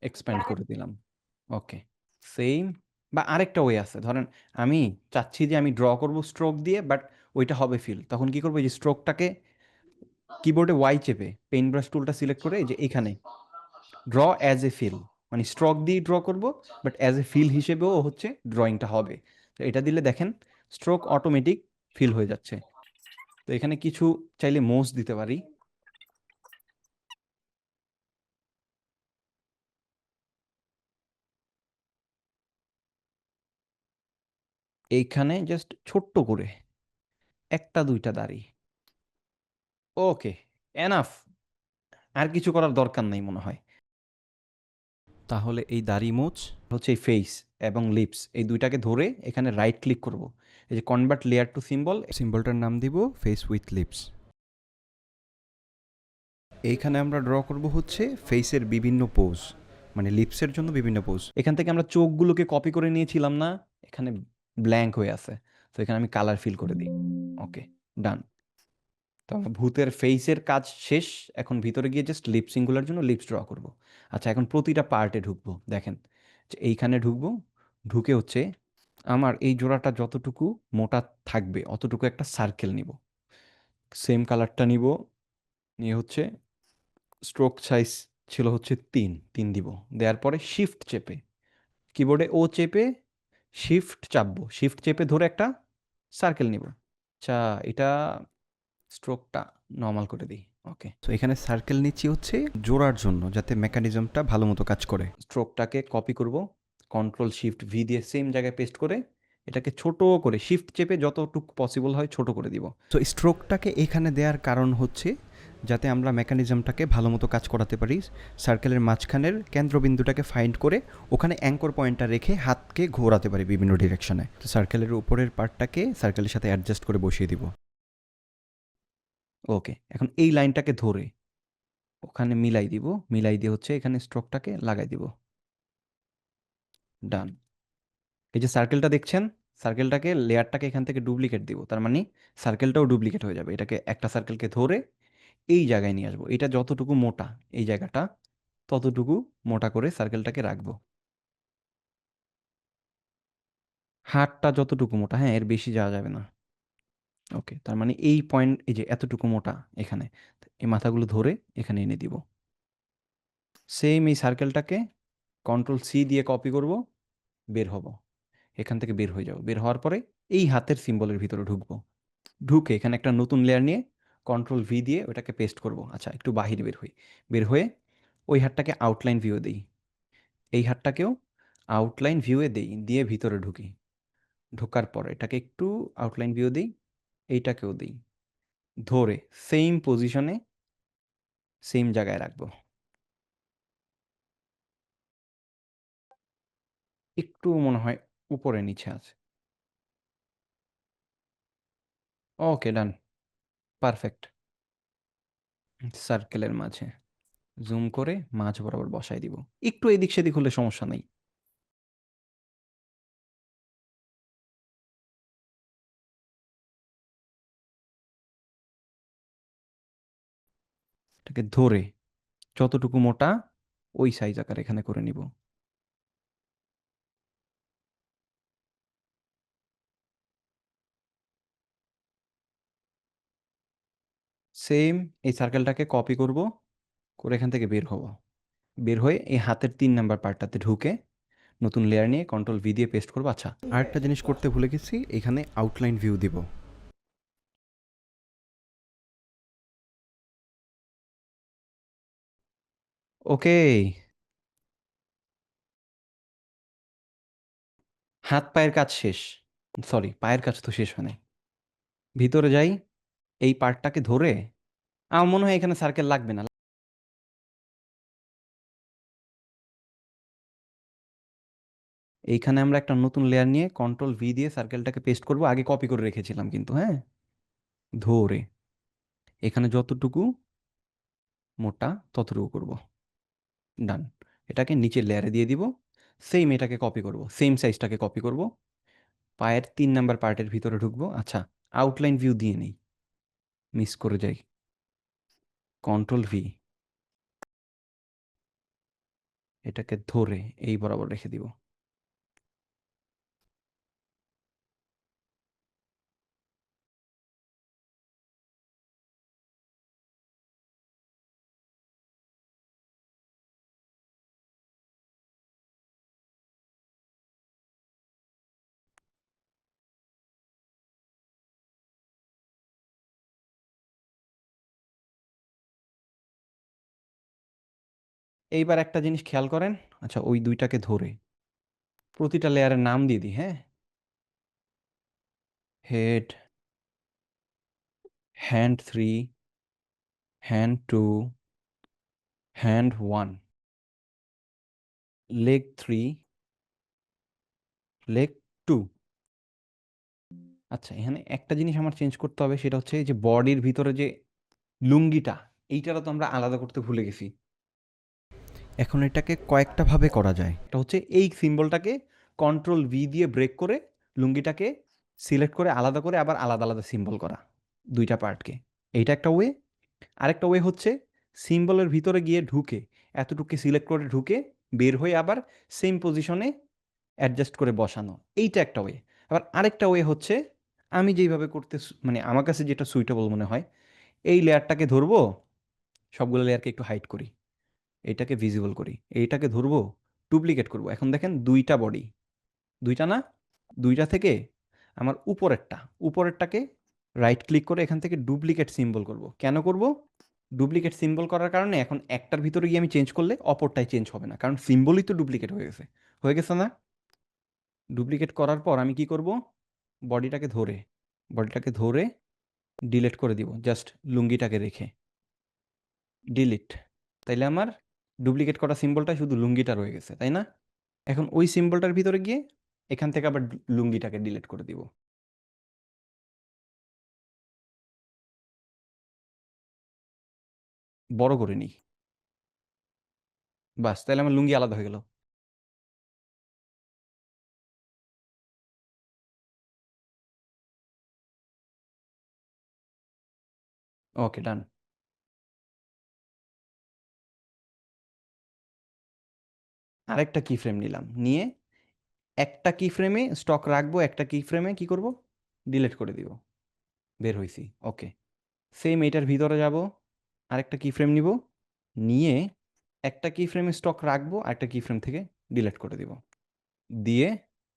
এক্সপ্যান্ড করে দিলাম। ওকে, সেম। বা আরেকটা ওয়ে আছে, ধরেন আমি চাচ্ছি যে আমি ড্র করব স্ট্রোক দিয়ে, বাট ওইটা হবে ফিল, তখন কি করবো, এই যে স্ট্রোকটাকে কিবোর্ডে ওয়াই চেপে পেইন্ট ব্রাশ টুলটা সিলেক্ট করে এই যে এখানে ড্র অ্যাজ এ ফিল, মানে স্ট্রোক দিয়ে ড্র করব, বাট অ্যাজ এ ফিল হিসেবেও হচ্ছে ড্রয়িংটা হবে। তো এটা দিলে দেখেন স্ট্রোক অটোমেটিক ফিল হয়ে যাচ্ছে। তো এখানে কিছু চাইলে মোস দিতে পারি। এইখানে জাস্ট ছোট্ট করে একটা দুইটা দাড়ি। ওকে, এনাফ, আর কিছু করার দরকার নেই মনে হয়। তাহলে এই দাড়ি মোচ হচ্ছে এই ফেস এবং লিপস, এই দুইটাকে ধরে এখানে রাইট ক্লিক করব, এই যে কনভার্ট লেয়ার টু সিম্বল, সিম্বলটার নাম দিব ফেস উইথ লিপস। এইখানে আমরা ড্র করব হচ্ছে ফেসের বিভিন্ন পোজ, মানে লিপসের জন্য বিভিন্ন পোজ। এখান থেকে আমরা চোখগুলোকে কপি করে নিয়েছিলাম না, এখানে ব্ল্যাঙ্ক হয়ে আছে, তো এখানে আমি কালার ফিল করে দিই। ওকে, ডান। তো আমার ভূতের ফেসের কাজ শেষ। এখন ভিতরে গিয়ে জাস্ট লিপসিংগুলোর জন্য লিপস ড্র করব। আচ্ছা, এখন প্রতিটা পার্টে ঢুকবো, দেখেন যে এইখানে ঢুকবো, ঢুকে হচ্ছে আমার এই জোড়াটা যতটুকু মোটা থাকবে অতটুকু একটা সার্কেল নিব, সেম কালারটা নিব, নিয়ে হচ্ছে স্ট্রোক সাইজ ছিল হচ্ছে 3 3 দিব, দেওয়ার পরে শিফট চেপে কিবোর্ডে ও চেপে শিফট চাপবো, শিফট চেপে ধরে একটা সার্কেল নিব। আচ্ছা, এটা স্ট্রোকটা নর্মাল করে দিই। ওকে, তো এখানে সার্কেল নিচ্ছি হচ্ছে জোড়ার জন্য, যাতে মেকানিজমটা ভালো মতো কাজ করে। স্ট্রোকটাকে কপি করব, কন্ট্রোল শিফট ভি দিয়ে সেম জায়গায় পেস্ট করে এটাকে ছোট করে শিফট চেপে যতটুকু পসিবল হয় ছোট করে দিব। তো স্ট্রোকটাকে এখানে দেওয়ার কারণ হচ্ছে যাতে আমরা মেকানিজমটাকে ভালো মতো কাজ করাতে পারি। সার্কেলের মাঝখানের কেন্দ্রবিন্দুটাকে ফাইন্ড করে ওখানে অ্যাঙ্কর পয়েন্টটা রেখে হাতকে ঘোরাতে পারি বিভিন্ন ডিরেকশনে। তো সার্কেলের উপরের পার্টটাকে সার্কেলের সাথে অ্যাডজাস্ট করে বসিয়ে দিব। ওকে, এখন এই লাইনটাকে ধরে ওখানে মিলাই দিব, মিলাই দিয়ে হচ্ছে এখানে স্ট্রোকটাকে লাগাই দিব। ডান। এই যে সার্কেলটা দেখছেন, সার্কেলটাকে লেয়ারটাকে এখান থেকে ডুপ্লিকেট দিব, তার মানে সার্কেলটাও ডুপ্লিকেট হয়ে যাবে। এটাকে একটা সার্কেলকে ধরে এই জায়গায় নিয়ে আসবো, এটা যতটুকু মোটা এই জায়গাটা ততটুকু মোটা করে সার্কেলটাকে রাখবো। হাতটা যতটুকু মোটা, হ্যাঁ, এর বেশি যাওয়া যাবে না। ওকে, তার মানে এই পয়েন্ট, এই যে এতটুকু মোটা এখানে, এই মাথাগুলো ধরে এখানে এনে দিব। সেম এই সার্কেলটাকে কন্ট্রোল সি দিয়ে কপি করব, বের হব, এখান থেকে বের হয়ে যাব। বের হওয়ার পরে এই হাতের সিম্বলের ভিতরে ঢুকবো, ঢুকে এখানে একটা নতুন লেয়ার নিয়ে কন্ট্রোল ভি দিয়ে ওটাকে পেস্ট করব। আচ্ছা, একটু বাহিরে বের হই, বের হয়ে ওই হাতটাকে আউটলাইন ভিউ দেই, এই হাতটাকেও আউটলাইন ভিউয়ে দেই, দিয়ে ভিতরে ঢুকি। ঢোকার পর এটাকে একটু আউটলাইন ভিউ দিই, এইটাকেও দিই, ধরে সেম পজিশনে সেম জায়গায় রাখবো। একটু মনে হয় উপরে নিচে আছে। ওকে, ডান, পারফেক্ট। সার্কেলের মাঝে জুম করে মাঝ বরাবর বসাই দিব। একটু এদিক সেদিক হলে সমস্যা নেই। এটাকে ধরে যতটুকু মোটা ওই সাইজ আকার এখানে করে নিব। সেম এই সার্কেলটাকে কপি করব, করে এখান থেকে বের হব। বের হয়ে এই হাতের 3 নাম্বার পার্টটাতে ঢুকে নতুন লেয়ার নিয়ে কন্ট্রোল ভি দিয়ে পেস্ট করবো। আচ্ছা, আরেকটা জিনিস করতে ভুলে গেছি, এখানে আউটলাইন ভিউ দিব। ওকে, হাত পায়ের কাজ শেষ। সরি, পায়ের কাজ তো শেষ হয় নাই। ভিতরে যাই, এই পার্টটাকে ধরে, আমার মনে হয় এখানে সার্কেল লাগবে না। এইখানে আমরা একটা নতুন লেয়ার নিয়ে কন্ট্রোল ভি দিয়ে সার্কেলটাকে পেস্ট করব। আগে কপি করে রেখেছিলাম কিন্তু, হ্যাঁ, ধরে এখানে যতটুকু মোটা ততটুকু করব। ডান। এটাকে নিচের লেয়ারে দিয়ে দিব। সেম এটাকে কপি করব, সেম সাইজটাকে কপি করব, পায়ের 3 নাম্বার পার্টের ভিতরে ঢুকবো। আচ্ছা, আউটলাইন ভিউ দিয়ে নেই, মিস করে যাই, কন্ট্রোল ভি, এটাকে ধরে এই বরাবর রেখে দিব। এইবার একটা জিনিস খেয়াল করেন। আচ্ছা, ওই দুইটাকে ধরে প্রতিটা লেয়ারের নাম দিয়ে দিই, হ্যাঁ, head, hand 3, hand 2, hand 1, leg 3, leg 2। আচ্ছা, এখানে একটা জিনিস আমার চেঞ্জ করতে হবে, সেটা হচ্ছে এই যে বডির ভিতরে যে লুঙ্গিটা, এইটারও তো আমরা আলাদা করতে ভুলে গেছি। এখন এটাকে কয়েকটা ভাবে করা যায়। এটা হচ্ছে এই সিম্বলটাকে কন্ট্রোল ভি দিয়ে ব্রেক করে লুঙ্গিটাকে সিলেক্ট করে আলাদা করে আবার আলাদা আলাদা সিম্বল করা, দুইটা পার্টকে। এইটা একটা ওয়ে। আরেকটা ওয়ে হচ্ছে সিম্বলের ভিতরে গিয়ে ঢুকে এতটুকু সিলেক্ট করে ঢুকে বের হয়ে আবার সেম পজিশনে অ্যাডজাস্ট করে বসানো, এইটা একটা ওয়ে। আবার আরেকটা ওয়ে হচ্ছে আমি যেইভাবে করতে মানে আমার কাছে যেটা সুইটেবল মনে হয়, এই লেয়ারটাকে ধরবো, সবগুলো লেয়ারকে একটু হাইড করি, এইটাকে ভিজিবল করি, এইটাকে ধরবো, ডুপ্লিকেট করব। এখন দেখেন দুইটা বডি, দুইটা না, দুইটা থেকে আমার উপরেরটাকে রাইট ক্লিক করে এখান থেকে ডুপ্লিকেট সিম্বল করব। কেন করব? ডুপ্লিকেট সিম্বল করার কারণে এখন একটার ভিতরে গিয়ে আমি চেঞ্জ করলে অপরটাই চেঞ্জ হবে না, কারণ সিম্বলই তো ডুপ্লিকেট হয়ে গেছে, হয়ে গেছে না? ডুপ্লিকেট করার পর আমি কি করব? বডিটাকে ধরে বডিটাকে ধরে ডিলিট করে দিব, জাস্ট লুঙ্গিটাকে রেখে ডিলিট। তাইলে আমার ডুপ্লিকেট করা সিম্বলটা শুধু লুঙ্গিটা রয়ে গেছে, তাই না? এখন ওই সিম্বলটার ভিতরে গিয়ে এখান থেকে আবার লুঙ্গিটাকে ডিলিট করে দিব। বড় করে নিই, বাস, তাহলে আমার লুঙ্গি আলাদা হয়ে গেল। ওকে, ডান। আরেকটা কি ফ্রেম নিলাম, নিয়ে একটা কি ফ্রেমে স্টক রাখবো, একটা কি ফ্রেমে কি করব, ডিলিট করে দিব। বের হইছি, ওকে। সেম এইটার ভিতরে যাব, আরেকটা কি ফ্রেম নিব, নিয়ে একটা কি ফ্রেমে স্টক রাখবো, আরেকটা কি ফ্রেম থেকে ডিলিট করে দিব, দিয়ে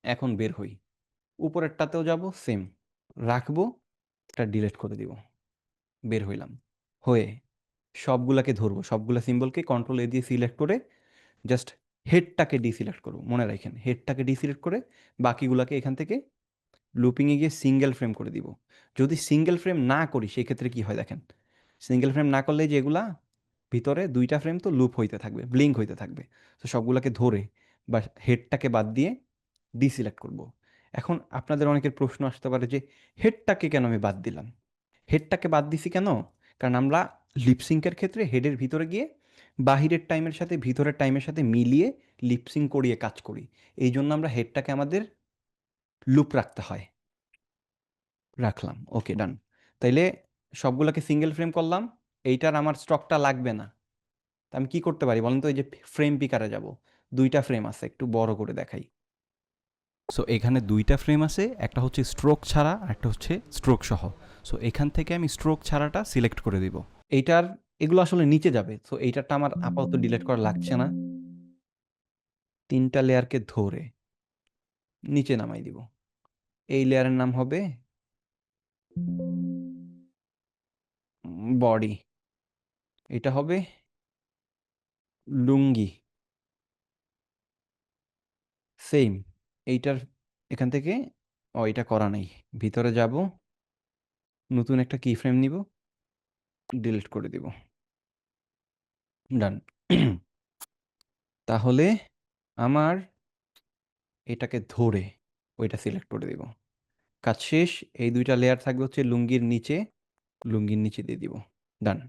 এখন বের হই। উপরেরটাতেও যাব, সেম রাখবো, এটা ডিলিট করে দিব, বের হইলাম। হয়ে সবগুলাকে ধরবো, সবগুলা সিম্বলকে কন্ট্রোল এ দিয়ে সিলেক্ট করে জাস্ট হেডটাকে ডিসিলেক্ট করবো, মনে রাখেন হেডটাকে ডিসিলেক্ট করে বাকিগুলাকে এখান থেকে লুপিংয়ে গিয়ে সিঙ্গেল ফ্রেম করে দিব। যদি সিঙ্গেল ফ্রেম না করি সেক্ষেত্রে কি হয় দেখেন, সিঙ্গেল ফ্রেম না করলে যেগুলা ভিতরে দুইটা ফ্রেম তো লুপ হইতে থাকবে, ব্লিঙ্ক হইতে থাকবে। তো সবগুলাকে ধরে বা হেডটাকে বাদ দিয়ে ডিসিলেক্ট করব। এখন আপনাদের অনেকের প্রশ্ন আসতে পারে যে হেডটাকে কেন আমি বাদ দিলাম। হেডটাকে বাদ দিছি কেন, কারণ আমরা লিপসিঙ্কের ক্ষেত্রে হেডের ভিতরে গিয়ে বাহিরের টাইমের সাথে ভিতরের টাইমের সাথে মিলিয়ে লিপসিং করিয়ে কাজ করি। এই জন্য আমরা হেডটাকে আমাদের লুপ রাখতে হয়। রাখলাম, ওকে ডান। তাইলে সবগুলোকে সিঙ্গেল ফ্রেম করলাম, এইটার আমার স্টকটা লাগবে না। তা আমি কি করতে পারি বলেন তো, এই যে ফ্রেম পিকারে যাব, দুইটা ফ্রেম আছে, একটু বড় করে দেখাই। সো এখানে দুইটা ফ্রেম আছে, একটা হচ্ছে স্ট্রোক ছাড়া, একটা হচ্ছে স্ট্রোক সহ। সো এখান থেকে আমি স্ট্রোক ছাড়াটা সিলেক্ট করে দিব। এইটার এগুলো আসলে নিচে যাবে, সো এইটারটা আমার আপাতত ডিলিট করা লাগছে না। তিনটা লেয়ারকে ধরে নিচে নামাই দিব। এই লেয়ারের নাম হবে বডি, এটা হবে লুঙ্গি। সেম এইটার এখান থেকে, এটা করা নাই, ভিতরে যাব, নতুন একটা কি ফ্রেম নিব, ডিলিট করে দিব, ডান। তাহলে আমার এটাকে ধরে ওইটা সিলেক্ট করে দিব, কাজ শেষ। এই দুইটা লেয়ার থাকবে হচ্ছে লুঙ্গির নিচে, লুঙ্গির নিচে দিয়ে দিব, ডান।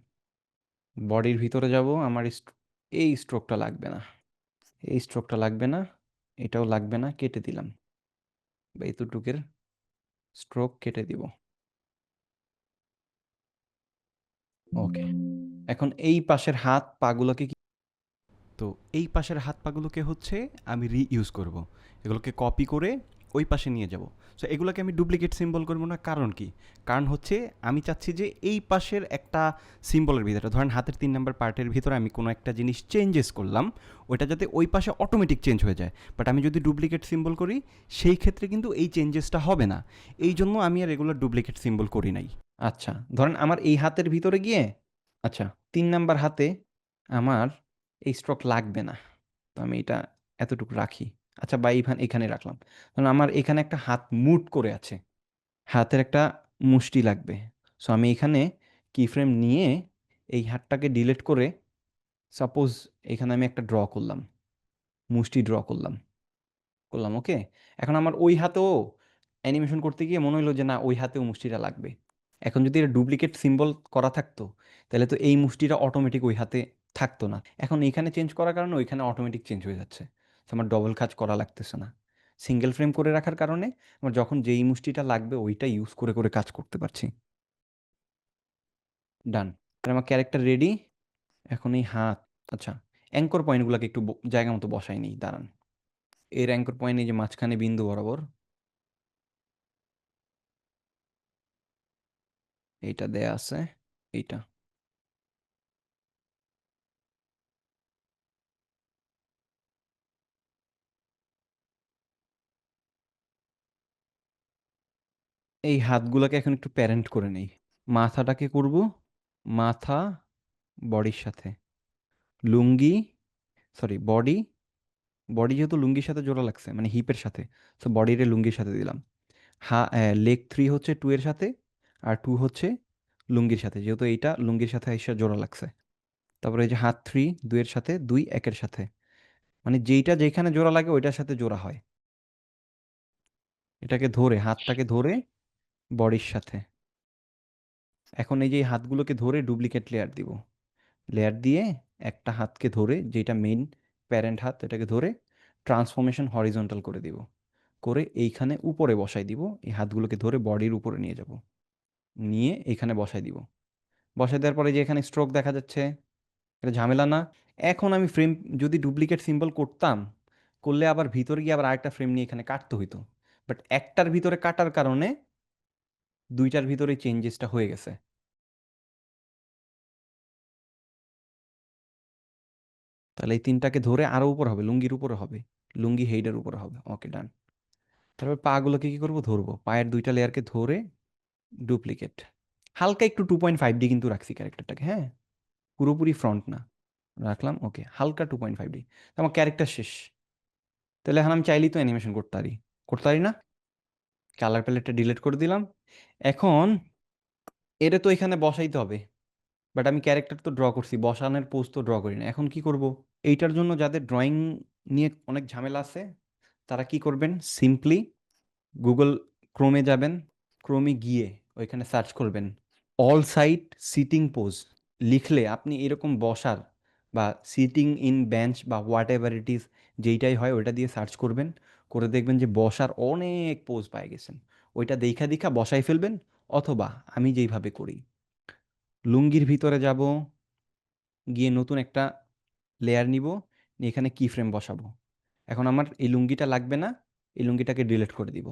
বডির ভিতরে যাব, আমার এই স্ট্রোকটা লাগবে না, এই স্ট্রোকটা লাগবে না, এটাও লাগবে না, কেটে দিলাম, বা এতটুকের স্ট্রোক কেটে দিব, ওকে। এখন এই পাশের হাত পাগুলোকে তো এই পাশের হাত পাগুলোকে হচ্ছে আমি রিইউজ করব, এগুলোকে কপি করে ওই পাশে নিয়ে যাব। সো এগুলোকে আমি ডুপ্লিকেট সিম্বল করব না, কারণ কি, কারণ হচ্ছে আমি চাচ্ছি যে এই পাশের একটা সিম্বলের ভিতরে, ধরেন হাতের 3 নাম্বার পার্টের ভিতরে আমি কোনো একটা জিনিস চেঞ্জেস করলাম, ওইটা যাতে ওই পাশে অটোমেটিক চেঞ্জ হয়ে যায়। বাট আমি যদি ডুপ্লিকেট সিম্বল করি সেই ক্ষেত্রে কিন্তু এই চেঞ্জেসটা হবে না। এই জন্য আমি আর এগুলো ডুপ্লিকেট সিম্বল করি নাই। আচ্ছা, ধরেন আমার এই হাতের ভিতরে গিয়ে, আচ্ছা 3 নাম্বার হাতে আমার এই স্ট্রোক লাগবে না, তো আমি এটা এতটুকু রাখি। আচ্ছা, বা এখানে রাখলাম। কারণ আমার এখানে একটা হাত মুট করে আছে, হাতের একটা মুষ্টি লাগবে। সো আমি এখানে কিফ্রেম নিয়ে এই হাতটাকে ডিলিট করে, সাপোজ এখানে আমি একটা ড্র করলাম, মুষ্টি ড্র করলাম, করলাম, ওকে। এখন আমার ওই হাতেও অ্যানিমেশন করতে গিয়ে মনে হলো যে না, ওই হাতেও মুষ্টিটা লাগবে। এখন যদি এটা ডুপ্লিকেট সিম্বল করা থাকতো, তাহলে তো এই মুষ্টিটা অটোমেটিক ওই হাতে থাকতো না। এখন এখানে চেঞ্জ করার কারণে ওইখানে অটোমেটিক চেঞ্জ হয়ে যাচ্ছে। তো আমার ডবল কাজ করা লাগতেছে না। সিঙ্গেল ফ্রেম করে রাখার কারণে আমার যখন যেই মুষ্টিটা লাগবে ওইটা ইউজ করে করে কাজ করতে পারছি। ডান, আমার ক্যারেক্টার রেডি। এখন এই হাত, আচ্ছা অ্যাঙ্কর পয়েন্টগুলোকে একটু জায়গা মতো বসাই নিই, দাঁড়ান। এর অ্যাঙ্কর পয়েন্ট এই যে মাঝখানে বিন্দু বরাবর, এইটা দেয়া আছে, এইটা। এই হাতগুলোকে এখন একটু প্যারেন্ট করে নেই। মাথাটাকে করব মাথা বডির সাথে, লুঙ্গি, সরি বডি, বডি যেহেতু লুঙ্গির সাথে জোড়া লাগছে মানে হিপের সাথে, তো বডিরে লুঙ্গির সাথে দিলাম। লেগ 3 হচ্ছে 2 এর সাথে, আর 2 হচ্ছে লুঙ্গির সাথে, যেহেতু এইটা লুঙ্গির সাথে এসে জোড়া লাগছে। তারপরে এই যে হাত 3 2 এর সাথে, 2 1 এর সাথে, মানে যেইটা যেখানে জোড়া লাগে ওইটার সাথে জোড়া হয়। এটাকে ধরে, হাতটাকে ধরে বডির সাথে, এখন এই যে এই হাতগুলোকে ধরে ডুপ্লিকেট লেয়ার দিব, লেয়ার দিয়ে একটা হাতকে ধরে, যেটা মেইন প্যারেন্ট হাত, এটাকে ধরে ট্রান্সফরমেশন হরিজন্টাল করে দিব, করে এইখানে উপরে বসাই দিব। এই হাতগুলোকে ধরে বডির উপরে নিয়ে যাব, নিয়ে এইখানে বসাই দিব। বসাই দেওয়ার পরে যে এখানে স্ট্রোক দেখা যাচ্ছে, এটা ঝামেলা না। এখন আমি ফ্রেম যদি ডুপ্লিকেট সিম্বল করতাম, করলে আবার ভিতরে গিয়ে আবার আরেকটা ফ্রেম নিয়ে এখানে কাটতে হইতো। বাট একটার ভিতরে কাটার কারণে দুইটার ভিতরে চেঞ্জেসটা হয়ে গেছে। তাহলে এই তিনটাকে ধরে আরো উপর হবে, লুঙ্গির উপরে হবে, লুঙ্গি হেইডের উপরে হবে। ওকে, ডান। তারপর পাগুলোকে কি করব, ধরবো, পায়ের দুইটা লেয়ারকে ধরে ডুপ্লিকেট, হালকা একটু 2.5D কিন্তু রাখছি ক্যারেক্টারটাকে, হ্যাঁ, পুরোপুরি ফ্রন্ট না, রাখলাম। ওকে, হালকা 2.5D। আমার ক্যারেক্টার শেষ। তাহলে এখন আমি চাইলেই তো অ্যানিমেশন করতে পারি, করতে পারি না? কালার প্যালেটটা ডিলিট করে দিলাম। এখন এটা তো এখানে বসাইতে হবে, বাট আমি ক্যারেক্টার তো ড্র করছি, বসানোর পোজ তো ড্র করি না। এখন কি করব? এইটার জন্য যাদের ড্রয়িং নিয়ে অনেক ঝামেলা আছে, তারা কি করবেন, সিম্পলি গুগল ক্রোমে যাবেন, ক্রোমে গিয়ে ওইখানে সার্চ করবেন অল সাইড সিটিং পোজ। লিখলে আপনি এরকম বসার বা সিটিং ইন বেঞ্চ বা হোয়াট এভার ইট ইজ, যেইটাই হয় ওইটা দিয়ে সার্চ করবেন, করে দেখবেন যে বসার অনেক পোজ পাই গেছেন। ওইটা দেখা দেখা বসাই ফেলবেন। অথবা আমি যেইভাবে করি, লুঙ্গির ভিতরে যাব, গিয়ে নতুন একটা লেয়ার নিব, নিয়ে এখানে কি ফ্রেম বসাবো। এখন আমার এই লুঙ্গিটা লাগবে না, এই লুঙ্গিটাকে ডিলিট করে দিব।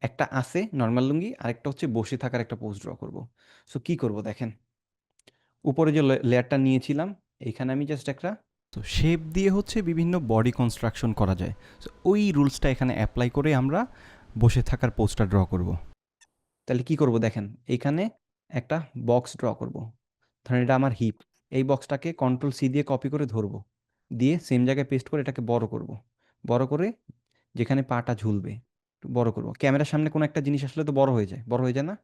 একটা আছে নর্মাল লুঙ্গি, আরেকটা হচ্ছে বসে থাকার একটা পোজ ড্র করব। সো কি করব দেখেন, উপরে যে লেয়ারটা নিয়েছিলাম, এইখানে আমি জাস্ট একটা, তো শেপ দিয়ে হচ্ছে বিভিন্ন বডি কনস্ট্রাকশন করা যায়। সো ওই রুলসটা এখানে অ্যাপ্লাই করে আমরা বসে থাকার পোজটা ড্র করব। তাহলে কি করব দেখেন, এখানে একটা বক্স ড্র করব। ধরেন এটা আমার হিপ, এই বক্সটাকে কন্ট্রোল C দিয়ে কপি করে ধরবো, দিয়ে সেম জায়গায় পেস্ট করে এটাকে বড় করব। বড় করে যেখানে পাটা ঝুলবে একটু বড় করব। ক্যামেরার সামনে কোনো একটা জিনিস আসলে তো বড় হয়ে যায়, বড় হয়ে যায় না?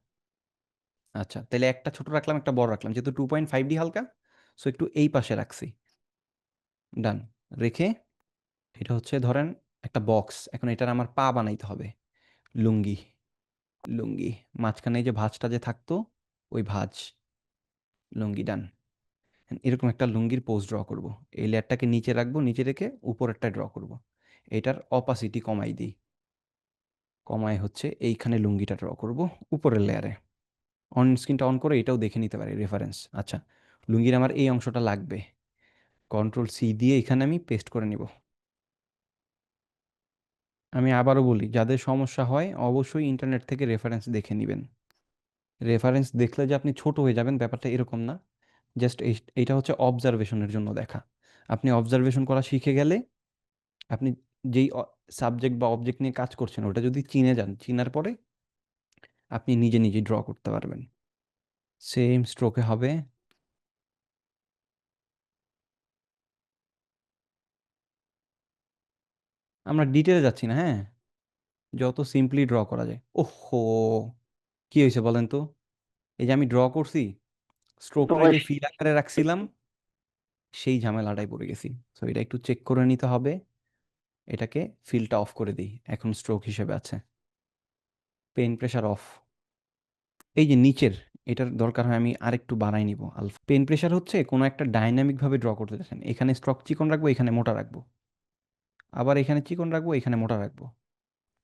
আচ্ছা, তাহলে একটা ছোট রাখলাম, একটা বড় রাখলাম, যেহেতু 2.5D হালকা, সো একটু এই পাশে রাখছি। ডান। রেখে এটা হচ্ছে ধরেন একটা বক্স, এখন এটার আমার পা বানাইতে হবে। লুঙ্গি, লুঙ্গি মাঝখানে এই যে ভাঁজটা যে থাকতো, ওই ভাঁজ, লুঙ্গি, ডান। এরকম একটা লুঙ্গির পোজ ড্র করব। এই লেয়ারটাকে নিচে রাখবো, নিচে রেখে উপরেরটা ড্র করব। এটার অপাসিটি কমাই দিই, কমায় হচ্ছে এইখানে লুঙ্গিটা ড্র করব উপরের লেয়ারে। অন স্ক্রিনটা অন করে এটাও দেখে নিতে পারি রেফারেন্স। আচ্ছা, লুঙ্গির আমার এই অংশটা লাগবে, কন্ট্রোল C দিয়ে এখানে আমি পেস্ট করে নিব। আমি আবারও বলি, যাদের সমস্যা হয় অবশ্যই ইন্টারনেট থেকে রেফারেন্স দেখে নেবেন। রেফারেন্স দেখলে যে আপনি ছোট হয়ে যাবেন ব্যাপারটা এরকম না। জাস্ট এইটা হচ্ছে অবজারভেশনের জন্য দেখা। আপনি অবজারভেশন করা শিখে গেলে, আপনি যেই সাবজেক্ট বা অবজেক্ট নিয়ে কাজ করছেন ওটা যদি চিনে যান, চিনার পরে আপনি নিজে নিজে ড্র করতে পারবেন। সেম স্ট্রোকে হবে। আমরা ডিটেলে যাচ্ছি না, হ্যাঁ, যত সিম্পলি ড্র করা যায়। ওহো, কি হয়েছে বলেন তো? এই যে আমি ড্র করছি, স্ট্রোকটা যে ফিল আকারে রাখছিলাম, সেই ঝামেলাটাই পড়ে গেছি। সো এটা একটু চেক করে নিতে হবে। এটাকে ফিলটা অফ করে দিই, এখন স্ট্রোক হিসেবে আছে। Pen pressure off. এই যে নিচের, এটার দরকার হয় আমি আরেকটু বাড়াই নিব আলফা। পেন প্রেশার হচ্ছে কোনো একটা ডাইনামিক ভাবে ড্র করতে চাচ্ছেন, এখানে স্ট্রোক চিকন রাখবো, এখানে মোটা রাখবো, আবার এখানে চিকন রাখবো, এখানে মোটা রাখবো।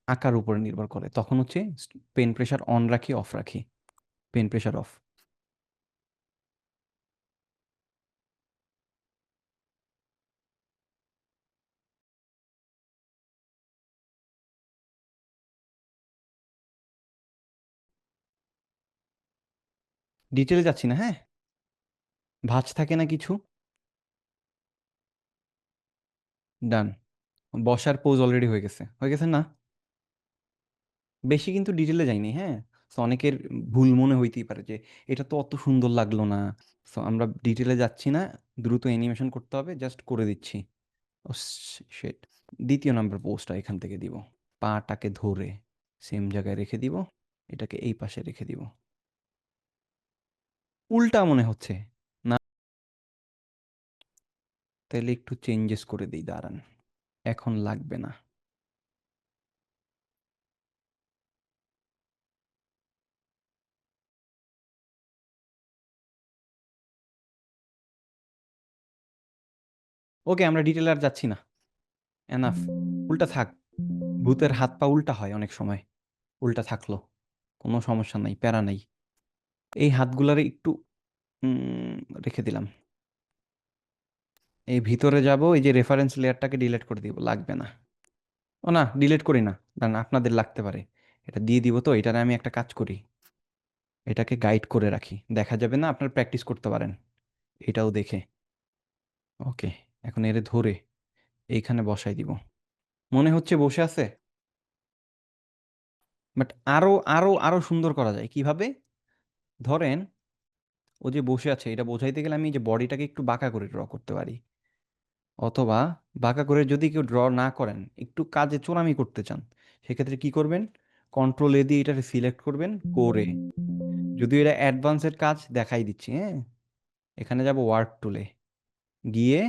আকার উপরে নির্ভর করে, তখন হচ্ছে পেন প্রেশার অন রাখি অফ রাখি। Pen pressure off. ডিটেলে যাচ্ছি না, হ্যাঁ। ভাঁজ থাকে না কিছু। ডান। বসার পোজ অলরেডি হয়ে গেছে, হয়ে গেছে না? বেশি কিন্তু ডিটেলে যাইনি, হ্যাঁ। সো অনেকের ভুল মনে হইতেই পারে যে এটা তো অত সুন্দর লাগলো না। সো আমরা ডিটেলে যাচ্ছি না, দ্রুত অ্যানিমেশন করতে হবে, জাস্ট করে দিচ্ছি। ও শিট, দ্বিতীয় নাম্বার পোস্টটা এখান থেকে দিব, পাটাকে ধরে সেম জায়গায় রেখে দিব, এটাকে এই পাশে রেখে দিব। উল্টা মনে হচ্ছে না? তাহলে একটু চেঞ্জেস করে দিই, দাঁড়ান, এখন লাগবে না। ওকে, আমরা ডিটেলে আর যাচ্ছি না, এনাফ। উল্টা থাক, ভূতের হাত পা উল্টা হয় অনেক সময়, উল্টা থাকলো কোনো সমস্যা নাই, প্যারা নাই। এই হাতগুলারে একটু উম, রেখে দিলাম। এই ভিতরে যাব, এই যে রেফারেন্স লেয়ারটাকে ডিলিট করে দিব, লাগবে না। ও না, ডিলিট করি না, কারণ আপনাদের লাগতে পারে। এটা দিয়ে দিব, তো এটারে আমি একটা কাজ করি, এটাকে গাইড করে রাখি, দেখা যাবে না, আপনার প্র্যাকটিস করতে পারেন এটাও দেখে। ওকে, এখন এরে ধরে এইখানে বসাই দিব। মনে হচ্ছে বসে আছে, বাট আরো আরো আরো সুন্দর করা যায় কিভাবে? ধরেন ও যে বসে আছে, এটা বোঝাইতে গেলে আমি এই যে বডিটাকে একটু বাঁকা করে ড্র করতে পারি, অথবা বাঁকা করে যদি কেউ ড্র না করেন, একটু কাজে চোরামি করতে চান, সেক্ষেত্রে কি করবেন? কন্ট্রোল এ দিয়ে এটাকে সিলেক্ট করবেন করে, যদিও এটা অ্যাডভান্সের কাজ দেখাই দিচ্ছি, হ্যাঁ। এখানে যাব ওয়ার্ক টুলে, গিয়ে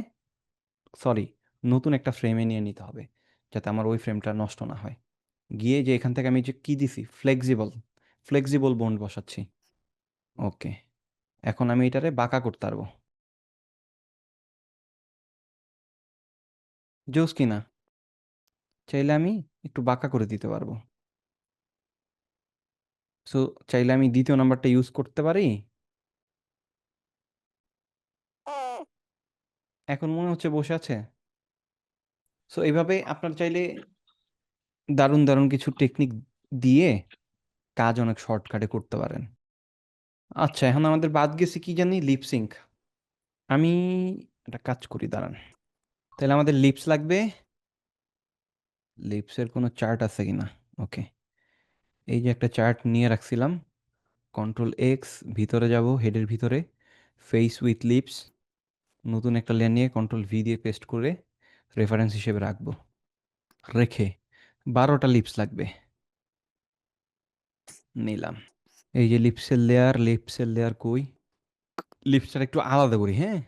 সরি, নতুন একটা ফ্রেমে নিয়ে নিতে হবে, যাতে আমার ওই ফ্রেমটা নষ্ট না হয়। গিয়ে যে এখান থেকে আমি যে কি দিছি, ফ্লেক্সিবল, ফ্লেক্সিবল বন্ড বসাচ্ছি। ওকে, এখন আমি এটারে বাঁকা করতে পারবো। জোস কিনা? চাইলে আমি একটু বাঁকা করে দিতে পারবো। সো চাইলে আমি দ্বিতীয় নাম্বারটা ইউজ করতে পারি। এখন মনে হচ্ছে বসে আছে। সো এইভাবে আপনার চাইলে দারুণ দারুণ কিছু টেকনিক দিয়ে কাজ অনেক শর্টকাটে করতে পারেন। আচ্ছা, এখন আমাদের বাদ গেছে কি জানি, লিপসিঙ্ক। আমি একটা কাজ করি, দাঁড়ান। তাহলে আমাদের লিপস লাগবে, লিপসের কোনো চার্ট আছে কিনা? ওকে, এই যে একটা চার্ট নিয়ে রাখছিলাম, কন্ট্রোল এক্স, ভিতরে যাব, হেডের ভিতরে ফেস উইথ লিপস, নতুন একটা লেয়ার নিয়ে কন্ট্রোল ভি দিয়ে পেস্ট করে রেফারেন্স হিসেবে রাখবো। রেখে 12টা লিপস লাগবে, নিলাম। এই যে লিপসের লেয়ার, লিপসের লেয়ার কই, লিপসটা একটু আলাদা করি, হ্যাঁ।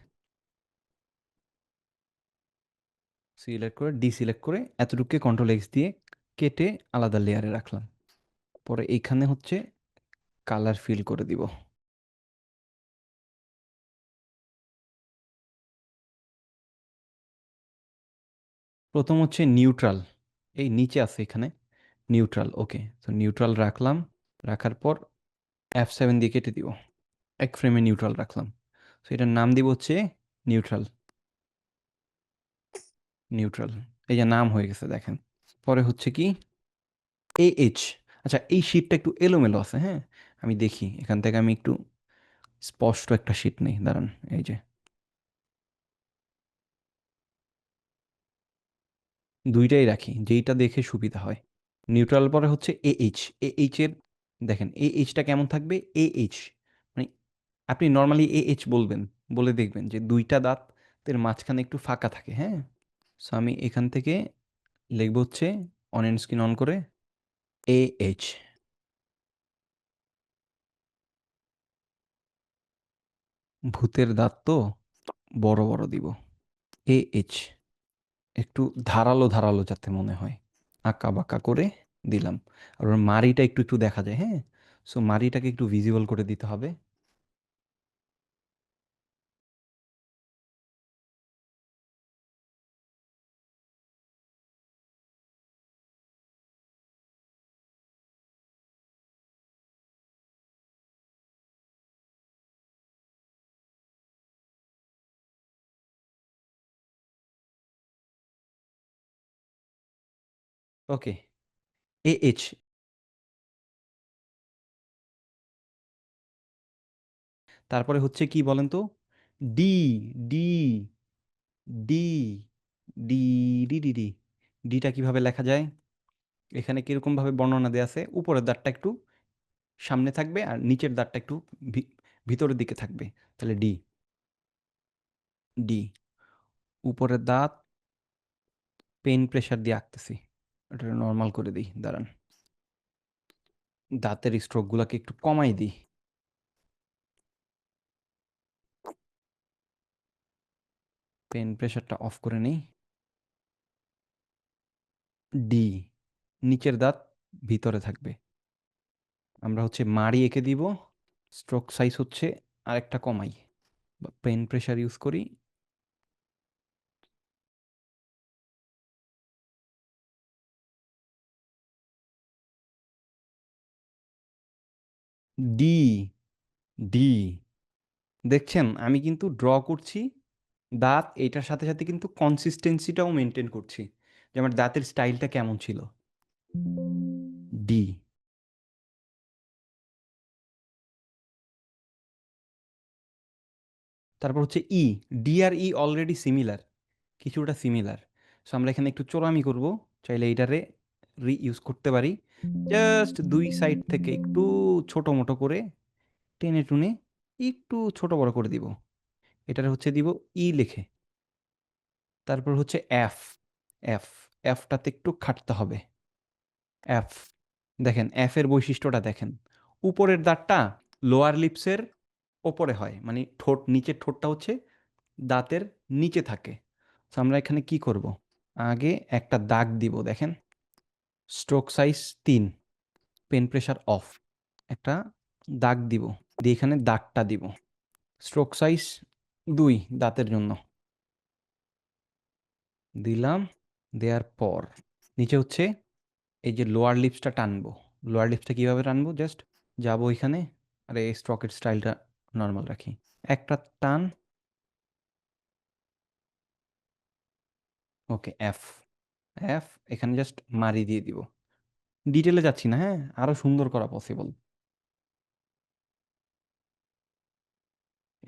সিলেক্ট করে ডিসিলেক্ট করে এতটুকুকে কন্ট্রোল এক্স দিয়ে কেটে আলাদা লেয়ারে রাখলাম। পরে এইখানে হচ্ছে কালার ফিল করে দিব। প্রথম হচ্ছে নিউট্রাল, এই নিচে আছে এখানে নিউট্রাল। ওকে, তো নিউট্রাল রাখলাম, রাখার পর F7 দিয়ে কেটে দিব, এক ফ্রেমে নিউট্রাল রাখলাম। তো এটার নাম দিব হচ্ছে নিউট্রাল, নিউট্রাল। এই যে নাম হয়ে গেছে দেখেন। পরে হচ্ছে কি AH। আচ্ছা, এই শীটটা একটু এলোমেলো আছে, হ্যাঁ। আমি দেখি এখান থেকে আমি একটু স্পষ্ট একটা শীট নেই, দাঁড়ান। এই যে দুইটাই রাখি, যেইটা দেখে সুবিধা হয়। নিউট্রাল পরে হচ্ছে AH, AH এর দেখেন AHটা কেমন থাকবে, AH মানে আপনি নর্মালি AH বলবেন, বলে দেখবেন যে দুইটা দাঁতের মাঝখানে একটু ফাঁকা থাকে, হ্যাঁ। সো আমি এখান থেকে লিখব হচ্ছে অন এন্ড স্ক্রিন অন করে AH। ভূতের দাঁত তো বড় বড় দিব, AH একটু ধারালো ধারালো যাতে মনে হয়, আঁকা বাঁকা করে দিলাম। আর ওর মাড়িটা একটু একটু দেখা যায়, হ্যাঁ। সো মাড়িটাকে একটু ভিজিবল করে দিতে হবে। ওকে, AH। তারপরে হচ্ছে কি বলেন তো, D, D, D, D, D, D, D, ডিটা কিভাবে লেখা যায়? এখানে কিরকম ভাবে বর্ণনা দেওয়া আছে, উপরের দাঁতটা একটু সামনে থাকবে আর নিচের দাঁতটা একটু ভিতরের দিকে থাকবে। তাহলে ডি, ডি। উপরের দাঁত পেন প্রেসার দিয়ে আঁকতেছি, এটা নর্মাল করে দিই, দাঁড়ান। দাঁতের স্ট্রোকগুলোকে একটু কমাই দিই, পেন প্রেসারটা অফ করে নিই। ডি, নিচের দাঁত ভিতরে থাকবে। আমরা হচ্ছে মাড়ি এঁকে দিব, স্ট্রোক সাইজ হচ্ছে আরেকটা কমাই, পেন প্রেসার ইউজ করি। ডি, ডি, দেখছেন আমি কিন্তু ড্র করছি দাঁত, এইটার সাথে সাথে কিন্তু কনসিস্টেন্সিটাও মেনটেন করছি, যে আমার দাঁতের স্টাইলটা কেমন ছিল। ডি। তারপর হচ্ছে ই। ডি আর ই অলরেডি সিমিলার, কিছুটা সিমিলার। সো আমরা এখানে একটু চোরামি করব, চাইলে এইটারে রিইউজ করতে পারি। জাস্ট দুই সাইড থেকে একটু ছোট মোটো করে টেনে টুনে একটু ছোট বড় করে দিব। এটার হচ্ছে দিব ই লিখে। তারপর হচ্ছে এফ। এফ। এফটাতে একটু খাটতে হবে। এফ। দেখেন এফ এর বৈশিষ্ট্যটা দেখেন, উপরের দাঁতটা লোয়ার লিপসের ওপরে হয়, মানে ঠোঁট, নিচের ঠোঁটটা হচ্ছে দাঁতের নিচে থাকে। তো আমরা এখানে কি করব, আগে একটা দাগ দিব, দেখেন stroke size 3, pen pressure off, একটা দাগ দিব, দিয়ে এখানে দাগটা দিব স্ট্রোক সাইজ 2 দাঁতের জন্য দিলাম। দেওয়ার পর নিচে হচ্ছে এই যে লোয়ার লিপসটা টানবো। লোয়ার লিপসটা কীভাবে টানবো, জাস্ট যাবো এখানে, আর এই স্ট্রোকের স্টাইলটা নর্মাল রাখি, একটা টান। ওকে, এফ। এফ। এখানে জাস্ট মারি দিয়ে দিব, ডিটেলে যাচ্ছি না, হ্যাঁ, আরো সুন্দর করা পসিবল।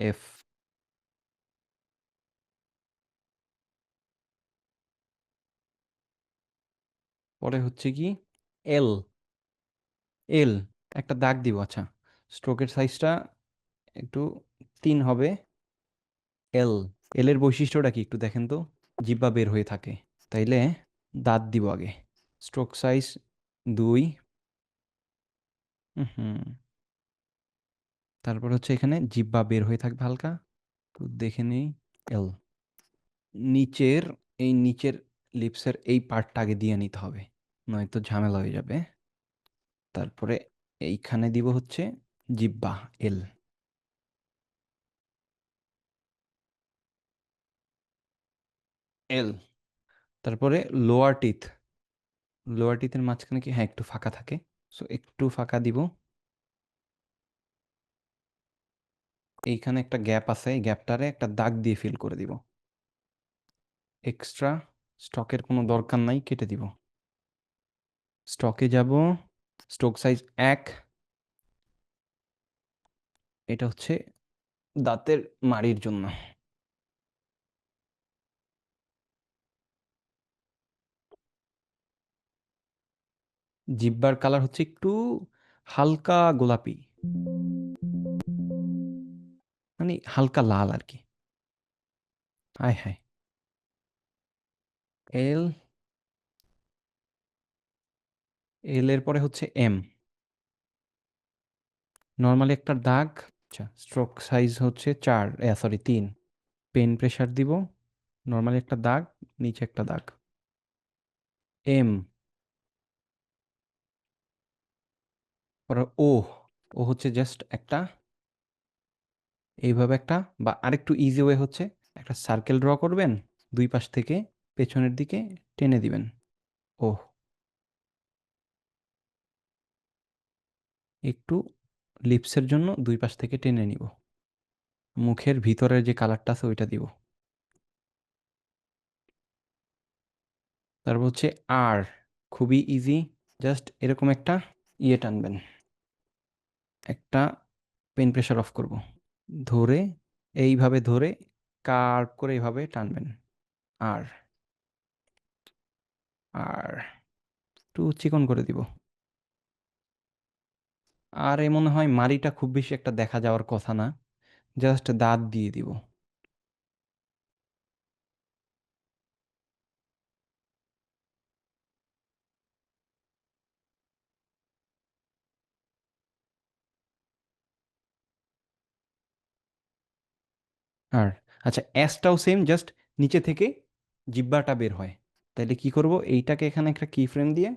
এফ। পরে হচ্ছে কি এল। এল। একটা দাগ দিব, আচ্ছা স্ট্রোকের সাইজটা একটু 3 হবে। এল। এল এর বৈশিষ্ট্যটা কি একটু দেখেন তো, জিহ্বা বের হয়ে থাকে, তাইলে দাঁত দিব আগে, স্ট্রোক সাইজ 2। হুম। তারপর হচ্ছে এখানে জিহ্বা বের হয়ে থাকবে হালকা, তো দেখে নেই। এল। নিচের, এই নিচের লিপসের এই পার্টটা আগে দিয়ে নিতে হবে, নয়তো ঝামেলা হয়ে যাবে। তারপরে এইখানে দিব হচ্ছে জিহ্বা, এল। এল। তারপরে লোয়ার টিথ। লোয়ার টিথের মাঝখানে কি, হ্যাঁ একটু ফাঁকা থাকে, সো একটু ফাঁকা দিব। এইখানে একটা গ্যাপ আছে, এই গ্যাপটারে একটা দাগ দিয়ে ফিল করে দিব। এক্সট্রা স্টকের কোনো দরকার নাই, কেটে দিব। স্টকে যাব, স্ট্রোক সাইজ 1। এটা হচ্ছে দাঁতের মাড়ির জন্য। জিব্বার কালার হচ্ছে একটু হালকা গোলাপি, মানে হালকা লাল আর কি। হায় হায়। এল। এল এর পরে হচ্ছে এম। নর্মালি একটা দাগ, আচ্ছা স্ট্রোক সাইজ হচ্ছে 4, সরি 3। পেন প্রেশার দিব, নর্মালি একটা দাগ, নিচে একটা দাগ। এম। পরে ও। ও হচ্ছে জাস্ট একটা, এইভাবে একটা, বা আরেকটু ইজি ওয়ে হচ্ছে একটা সার্কেল ড্র করবেন, দুই পাশ থেকে পেছনের দিকে টেনে দিবেন। ও। একটু লিপসের জন্য দুই পাশ থেকে টেনে নিব। মুখের ভিতরের যে কালারটা আছে ওইটা দিব। তারপর হচ্ছে আর, খুবই ইজি, জাস্ট এরকম একটা ইয়ে টানবেন, একটা পেন প্রেশার অফ করব, ধরে এইভাবে ধরে কার্ভ করে এইভাবে টানবেন। আর। আর একটু চিকন করে দিব। আর এ মনে হয় মাড়িটা খুব বেশি একটা দেখা যাওয়ার কথা না, জাস্ট দাঁত দিয়ে দিব। আর আচ্ছা অ্যাসটাও সেম, জাস্ট নিচে থেকে জিব্বাটা বের হয়। তাইলে কি করব, এইটাকে এখানে একটা কি ফ্রেম দিয়ে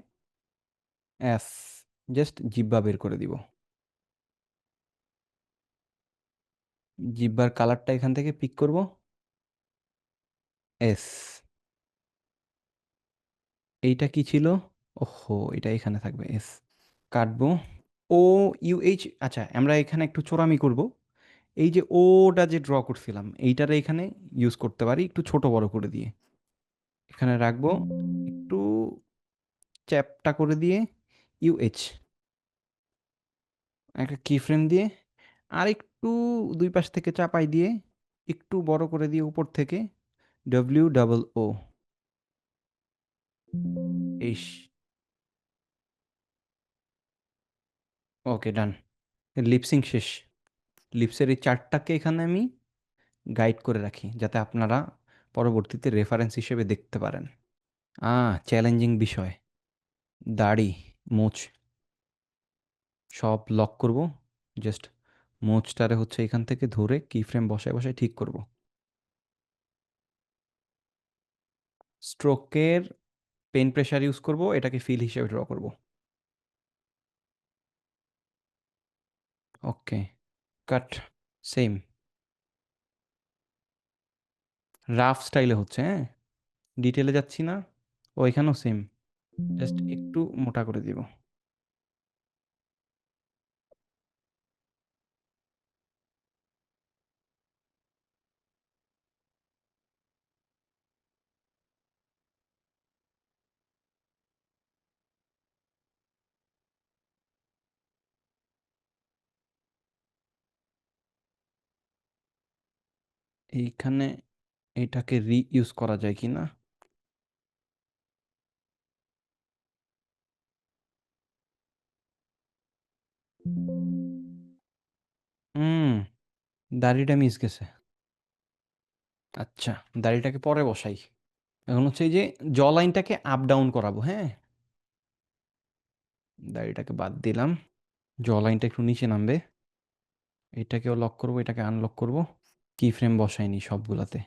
অ্যাস, জাস্ট জিব্বা বের করে দিব। জিব্বার কালারটা এখান থেকে পিক করব, এস। এইটা কি ছিল, ওহো এটা এখানে থাকবে, এস। কাটবো। ও ইউএইচ, আচ্ছা আমরা এখানে একটু চোরামি করব, এই যে ওটা যে ড্র করছিলাম এইটারে এখানে ইউজ করতে পারি একটু ছোট বড় করে দিয়ে। এখানে রাখবো, একটু চ্যাপটা করে দিয়ে ইউএইচ, একটা কি ফ্রেম দিয়ে, আর একটু দুই পাশ থেকে চাপাই দিয়ে একটু বড় করে দিয়ে উপর থেকে WOO। ইস, ওকে ডান। লিপসিং শেষ। লিপসের এই চারটাকে এখানে আমি গাইড করে রাখি যাতে আপনারা পরবর্তীতে রেফারেন্স হিসেবে দেখতে পারেন। চ্যালেঞ্জিং বিষয়, দাড়ি, মোচ সব লক করব। জাস্ট মোচটারে হচ্ছে এখান থেকে ধরে কি ফ্রেম বসায় বসায় ঠিক করব। স্ট্রোকের পেন প্রেশার ইউজ করব, এটাকে ফিল হিসেবে ড্র করব। ওকে, কাট, সেম। রাফ স্টাইলে হচ্ছে, হ্যাঁ, ডিটেলে যাচ্ছি না। ও এখানেও সেম, জাস্ট একটু মোটা করে দিব। এইখানে এটাকে রিইউজ করা যায় কি না। হুম, দাড়িটা মিস গেছে। আচ্ছা, দাড়িটাকে পরে বসাই। এখন হচ্ছে এই যে জ লাইনটাকে আপ ডাউন করাবো, হ্যাঁ। দাড়িটাকে বাদ দিলাম, জ লাইনটা একটু নিচে নামবে। এটাকেও লক করব, এটাকে আনলক করব। কি ফ্রেম বসাইনি সবগুলাতে,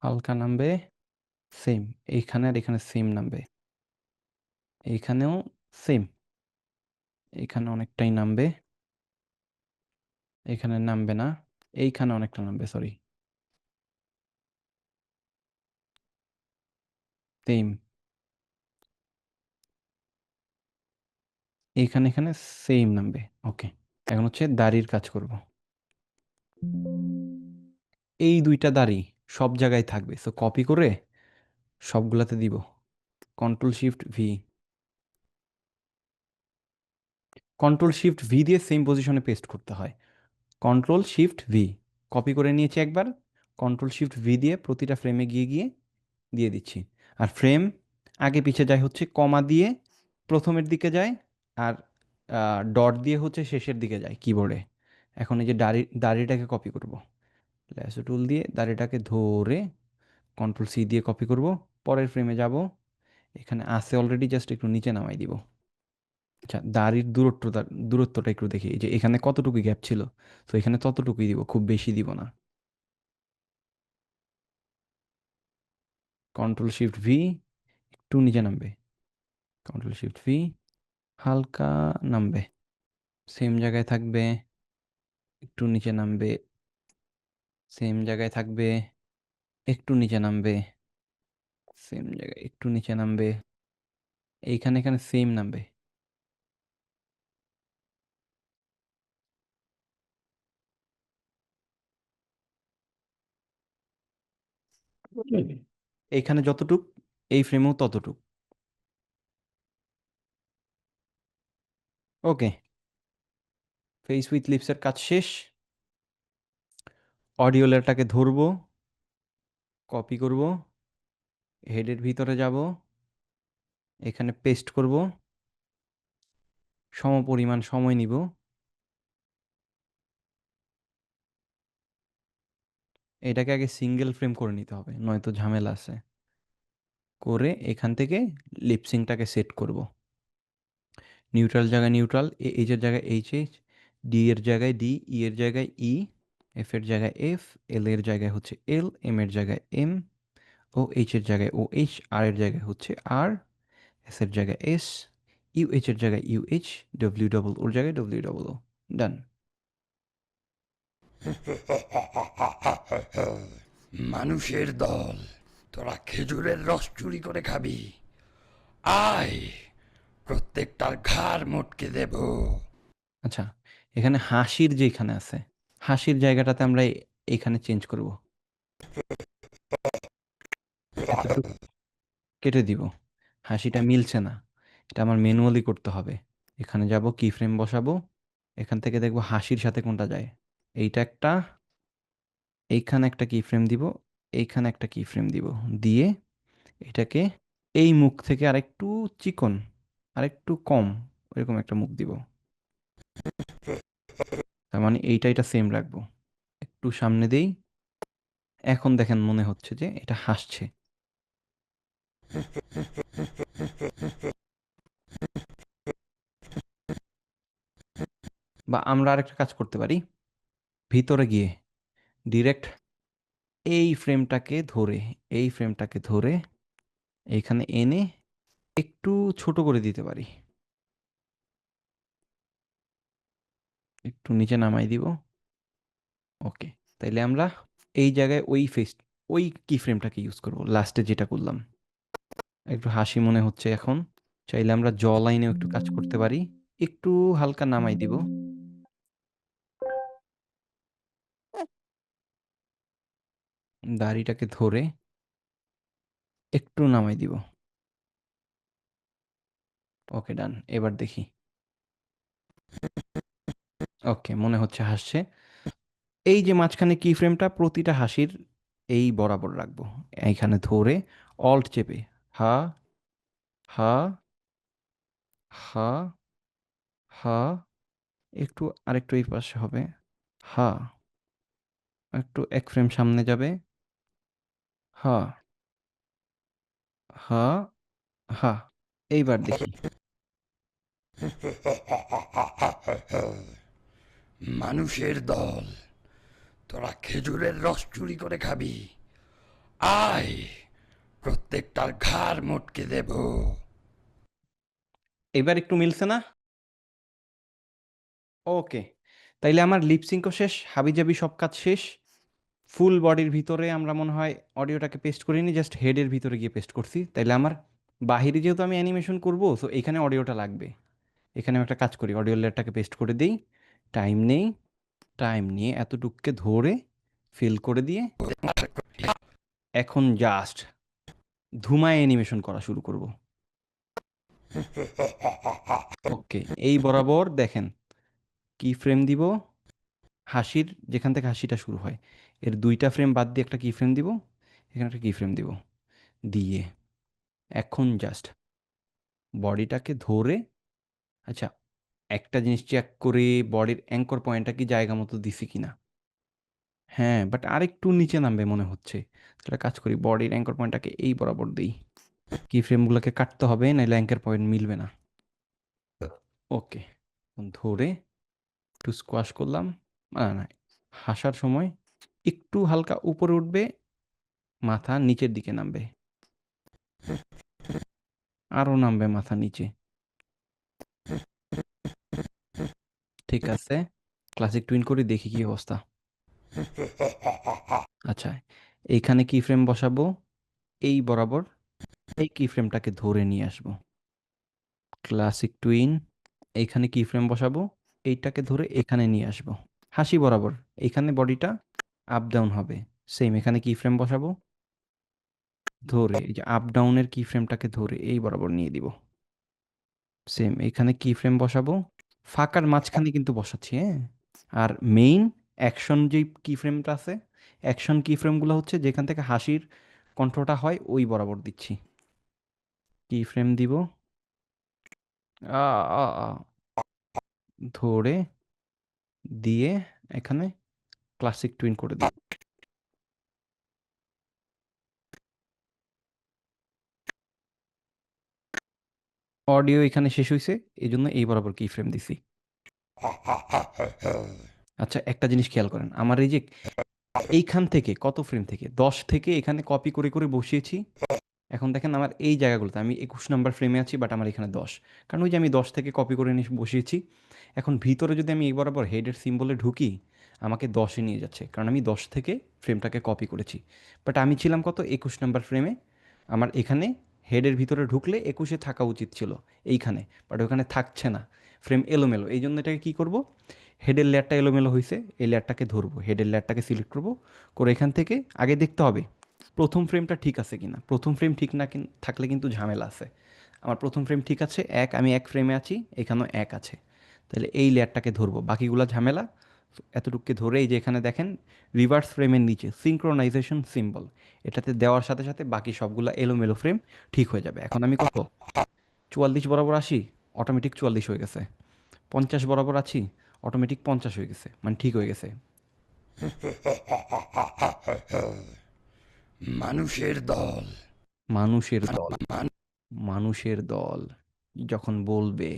হালকা নামবে, সেম। এইখানে আর এখানে সেম নামবে, এইখানেও সেম। এইখানে অনেকটাই নামবে, এখানে নামবে না, এইখানে অনেকটা নামবে, সরি, সেম। এইখানে এখানে সেম নামবে। ওকে, এখন হচ্ছে দাড়ির কাজ করব। এই দুইটা দাড়ি সব জায়গায় থাকবে, সো কপি করে সবগুলাতে দিব। Control shift V, control shift V দিয়ে সেম পজিশনে পেস্ট করতে হয়। কন্ট্রোল শিফট ভি, কপি করে নিয়েছি একবার, কন্ট্রোল শিফট ভি দিয়ে প্রতিটা ফ্রেমে গিয়ে গিয়ে দিয়ে দিচ্ছি। আর ফ্রেম আগে পিছে যায় হচ্ছে কমা দিয়ে প্রথমের দিকে যায়, আর ডট দিয়ে হচ্ছে শেষের দিকে যায় কিবোর্ডে। এখন এই যে দাড়িটাকে কপি করব, ল্যাসো টুল দিয়ে দাড়িটাকে ধরে কন্ট্রোল সি দিয়ে কপি করব। পরের ফ্রেমে যাব, এখানে আছে অলরেডি, জাস্ট একটু নিচে নামাই দিব। আচ্ছা, দাড়ির দূরত্বটা একটু দেখি, এই যে এখানে কতটুকু গ্যাপ ছিল, তো এখানে ততটুকুই দিব, খুব বেশি দিব না। কন্ট্রোল শিফট ভি, একটু নিচে নামবে, কন্ট্রোল শিফট ভি, হালকা নামবে, সেম জায়গায় থাকবে, একটু নিচে নামবে, সেম জায়গায় থাকবে, একটু নিচে নামবে, সেম জায়গায় একটু নিচে নামবে, এইখানে এখানে সেম নামবে। এইখানে যতটুক, এই ফ্রেমেও ততটুক। ওকে, ফেস উইথ লিপসের কাজ শেষ। অডিও লেয়ারটাকে ধরবো, কপি করব, হেডের ভিতরে যাব, এখানে পেস্ট করব, সমপরিমাণ সময় নিব। এটাকে আগে সিঙ্গেল ফ্রেম করে নিতে হবে, নয়তো ঝামেলা আছে। করে এখান থেকে লিপসিংটাকে সেট করব। নিউট্রাল জায়গায় নিউট্রাল, এইচ এর জায়গায় এইচ, ডি এর জায়গায় ডি, ই এর জায়গায় ই, এফ এর জায়গায় এফ, এল এর জায়গায় হচ্ছে এল, এম এর জায়গায় এম, ও এইচ এর জায়গায় ও এইচ, আর এর জায়গায় হচ্ছে আর, এস এর জায়গায় এস, ইউ এইচ এর জায়গায় ইউ এইচ, ডব্লিউ ডবল ওর জায়গায় ডব্লিউ ডবল ও। ডান। মানুষের দল, তোরা খেজুরের রস চুরি করে খাবি। আয়, প্রত্যেকটার ঘাড় মোটকে দেব। আচ্ছা, এখানে হাসির যেখানে আছে, হাসির জায়গাটাতে আমরা এইখানে চেঞ্জ করব। এতটুকু কেটে দিব। হাসিটা মিলছে না, এটা আমার ম্যানুয়ালি করতে হবে। এখানে যাব, কি ফ্রেম বসাবো, এখান থেকে দেখবো হাসির সাথে কোনটা যায়। এইটা একটা, এইখানে একটা কি ফ্রেম দিব, এইখানে একটা কি ফ্রেম দিব, দিয়ে এটাকে এই মুখ থেকে আরেকটু চিকন, আরেকটু কম, এরকম একটা মুখ দিব। তার মানে এইটা এটা সেম রাখবো। একটু সামনে দেই, এখন দেখেন মনে হচ্ছে যে এটা হাসছে। বা আমরা আরেকটা কাজ করতে পারি, ভিতরে গিয়ে ডিরেক্ট এই ফ্রেমটাকে ধরে, এই ফ্রেমটাকে ধরে এইখানে এনে একটু ছোট করে দিতে পারি। একটু নিচে নামাই দিব। ওকে, তাইলে আমরা এই জায়গায় ওই ফেস, ওই কি ফ্রেমটাকে ইউজ করব লাস্টে যেটা করলাম। একটু হাসি মনে হচ্ছে এখন, চাইলে আমরা জ লাইনেও একটু কাজ করতে পারি। একটু হালকা নামাই দিব, দাড়িটাকে ধরে একটু নামাই দিব। ওকে, ডান। এবার দেখি। ওকে, মনে হচ্ছে হাসছে। এই যে মাঝখানে কি ফ্রেমটা, প্রতিটা হাসির এই বরাবর রাখবো, এইখানে ধরে অল্ট চেপে হা, হা, হা, হা, একটু আরেকটু এই পাশে হবে, হা, একটু এক ফ্রেম সামনে যাবে, হা, হা, হা। এইবার দেখি। মানুষের দল, তোরা খেজুরের রস চুরি করে খাবি। আয়, প্রত্যেকটার ঘাড় মোটকে দেব। এবার একটু মিলছে না? ওকে, তাইলে আমার লিপসিংকও শেষ, হাবিজাবি সব কাজ শেষ। ফুল বডির ভিতরে আমরা মনে হয় অডিওটাকে পেস্ট করিনি, জাস্ট হেডের ভিতরে গিয়ে পেস্ট করছি। তাইলে আমার বাহিরে যেহেতু আমি অ্যানিমেশন করবো, সো এখানে অডিওটা লাগবে। এখানে আমি একটা কাজ করি, অডিও লেয়ারটাকে পেস্ট করে দিই, টাইম নেই, টাইম নিয়ে এতটুকুকে ধরে ফিল করে দিয়ে এখন জাস্ট ধুমায় অ্যানিমেশন করা শুরু করব। ওকে, এই বরাবর দেখেন কি ফ্রেম দিব, হাসির যেখান থেকে হাসিটা শুরু হয় এর দুইটা ফ্রেম বাদ দিয়ে একটা কি ফ্রেম দিব, এখানে একটা কি ফ্রেম দিব, দিয়ে এখন জাস্ট বডিটাকে ধরে, আচ্ছা একটা জিনিস চেক করে, বডির অ্যাঙ্কর পয়েন্টটা কি জায়গা মতো দিছি কিনা। হ্যাঁ, বাট আরেকটু নিচে নামবে মনে হচ্ছে। তাহলে কাজ করি, বডির অ্যাঙ্কর পয়েন্টটাকে এই বরাবর দিই। কি ফ্রেমগুলোকে কাটতে হবে, নাহলে অ্যাঙ্কর পয়েন্ট মিলবে না। ওকে, ধরে একটু স্কোয়াশ করলাম। না না, হাসার সময় একটু হালকা উপরে উঠবে, মাথা নিচের দিকে নামবে, আরও নামবে মাথা নিচে। ঠিক আছে, ক্লাসিক টুইন করে দেখি কি অবস্থা। আচ্ছা, এইখানে কি ফ্রেম বসাবো, এই বরাবর এই কি ফ্রেমটাকে ধরে নিয়ে আসবো, ক্লাসিক টুইন। এইখানে কি ফ্রেম বসাবো, এইটাকে ধরে এখানে নিয়ে আসবো, হাসি বরাবর। এইখানে বডিটা আপ ডাউন হবে, সেম এখানে কি ফ্রেম বসাবো, ধরে এই যে আপ ডাউনের কি ফ্রেমটাকে ধরে এই বরাবর নিয়ে দিব, সেম এখানে কি ফ্রেম বসাবো, ফাঁকার মাঝখানে কিন্তু বসাচ্ছি, হ্যাঁ। আর মেইন অ্যাকশন যে কি ফ্রেমটা আছে, অ্যাকশন কি ফ্রেমগুলো হচ্ছে যেখান থেকে হাসির কণ্ঠটা হয় ওই বরাবর দিচ্ছি। কি ফ্রেম দিব, আ আ আ ধরে দিয়ে এখানে ক্লাসিক টুইন করে দিব। অডিও এখানে শেষ হইছে, এজন্য এই বরাবর কি ফ্রেম দিছি। আচ্ছা, একটা জিনিস খেয়াল করেন, আমার এই যে এইখান থেকে কত ফ্রেম থেকে 10 থেকে এখানে কপি করে করে বসিয়েছি। এখন দেখেন আমার এই জায়গাগুলোতে আমি 21 নাম্বার ফ্রেমে আছি, বাট আমার এখানে 10, কারণ ওই যে আমি 10 থেকে কপি করে নিয়ে বসিয়েছি। এখন ভিতরে যদি আমি এই বরাবর হেডের সিম্বলে ঢুকি, আমাকে 10-এ নিয়ে যাচ্ছে, কারণ আমি 10 থেকে ফ্রেমটাকে কপি করেছি। বাট আমি ছিলাম কত, 21 নাম্বার ফ্রেমে। আমার এখানে হেডের ভিতরে ঢুকলে 21-এ থাকা উচিত ছিল এইখানে, বাট ওখানে থাকছে না, ফ্রেম এলোমেলো। এই জন্য এটাকে কী করব, হেডের লেয়ারটা এলোমেলো হয়েছে, এই লেয়ারটাকে ধরবো, হেডের লেয়ারটাকে সিলেক্ট করবো, করে এখান থেকে আগে দেখতে হবে প্রথম ফ্রেমটা ঠিক আছে কিনা। প্রথম ফ্রেম ঠিক না থাকলে কিন্তু ঝামেলা আছে। আমার প্রথম ফ্রেম ঠিক আছে, আমি এক ফ্রেমে আছি, এখানেও এক আছে, তাহলে এই লেয়ারটাকে ধরবো, বাকিগুলো ঝামেলা এতটুকুকে ধরে এই যে এখানে দেখেন রিভার্স ফ্রেমের নিচে সিঙ্ক্রোনাইজেশন সিম্বল, এটাতে দেওয়ার সাথে সাথে বাকি সবগুলা এলোমেলো ফ্রেম ঠিক হয়ে যাবে। এখন আমি কত 44 বরাবর আসি, অটোমেটিক 44 হয়ে গেছে। 50 বরাবর আছি, অটোমেটিক 50 হয়ে গেছে, মানে ঠিক হয়ে গেছে। মানুষের দল। মানুষের দল, মান- মানুষের দল যখন বলবে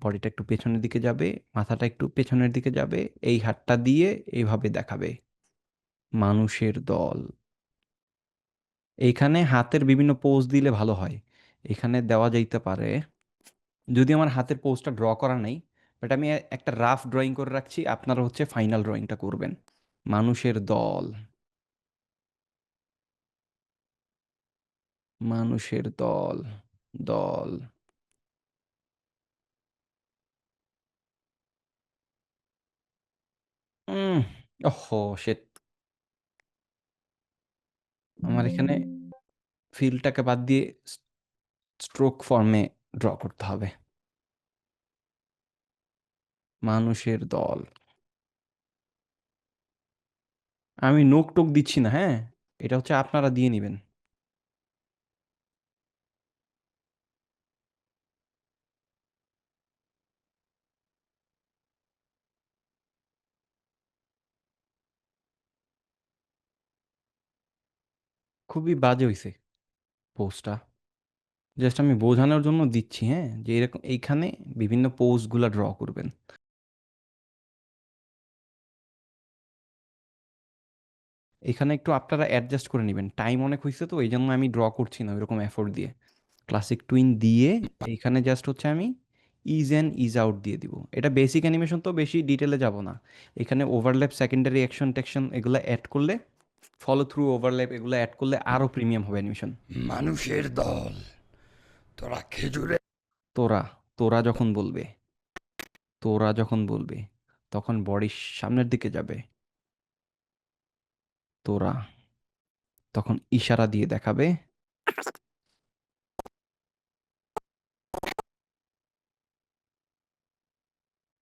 বডিটা একটু পেছনের দিকে যাবে, মাথাটা একটু পেছনের দিকে যাবে, এই হাতটা দিয়ে এইভাবে দেখাবে মানুষের দল। এইখানে হাতের বিভিন্ন পোজ দিলে ভালো হয়। এখানে দেওয়া যাইতে পারে, যদি আমার হাতের পোজটা ড্র করা নেই, বাট আমি একটা রাফ ড্রয়িং করে রাখছি, আপনারা হচ্ছে ফাইনাল ড্রয়িংটা করবেন। মানুষের দল, মানুষের দল, দল। উম ওহো শিট, আমার এখানে ফিলটাকে বাদ দিয়ে স্ট্রোক ফর্মে ড্র করতে হবে। মানুষের দল, আমি নোক টোক দিচ্ছি না, হ্যাঁ, এটা হচ্ছে আপনারা দিয়ে নেবেন। খুবই বাজে হইছে পোস্টটা, জাস্ট আমি বোঝানোর জন্য দিচ্ছি, হ্যাঁ, যে এরকম এইখানে বিভিন্ন পোজগুলা ড্র করবেন। এখানে একটু আপনারা অ্যাডজাস্ট করে নেবেন, টাইম অনেক হয়েছে তো এই জন্য আমি ড্র করছি না ওইরকম এফোর্ট দিয়ে। ক্লাসিক টুইন দিয়ে এইখানে জাস্ট হচ্ছে আমি ইজ অ্যান্ড ইজ আউট দিয়ে দিব। এটা বেসিক অ্যানিমেশন, তো বেশি ডিটেলে যাব না। এখানে ওভারল্যাপ, সেকেন্ডারি অ্যাকশন টেকশন এগুলো অ্যাড করলে, ফলো থ্রু, ওভারল্যাপ এগুলো অ্যাড করলে আরও প্রিমিয়াম হবে অ্যানিমেশন। মানুষের দল। তোরা খেজুরের তোরা, তোরা যখন বলবে, তোরা যখন বলবে তখন বডির সামনের দিকে যাবে, তোরা তখন ইশারা দিয়ে দেখাবে,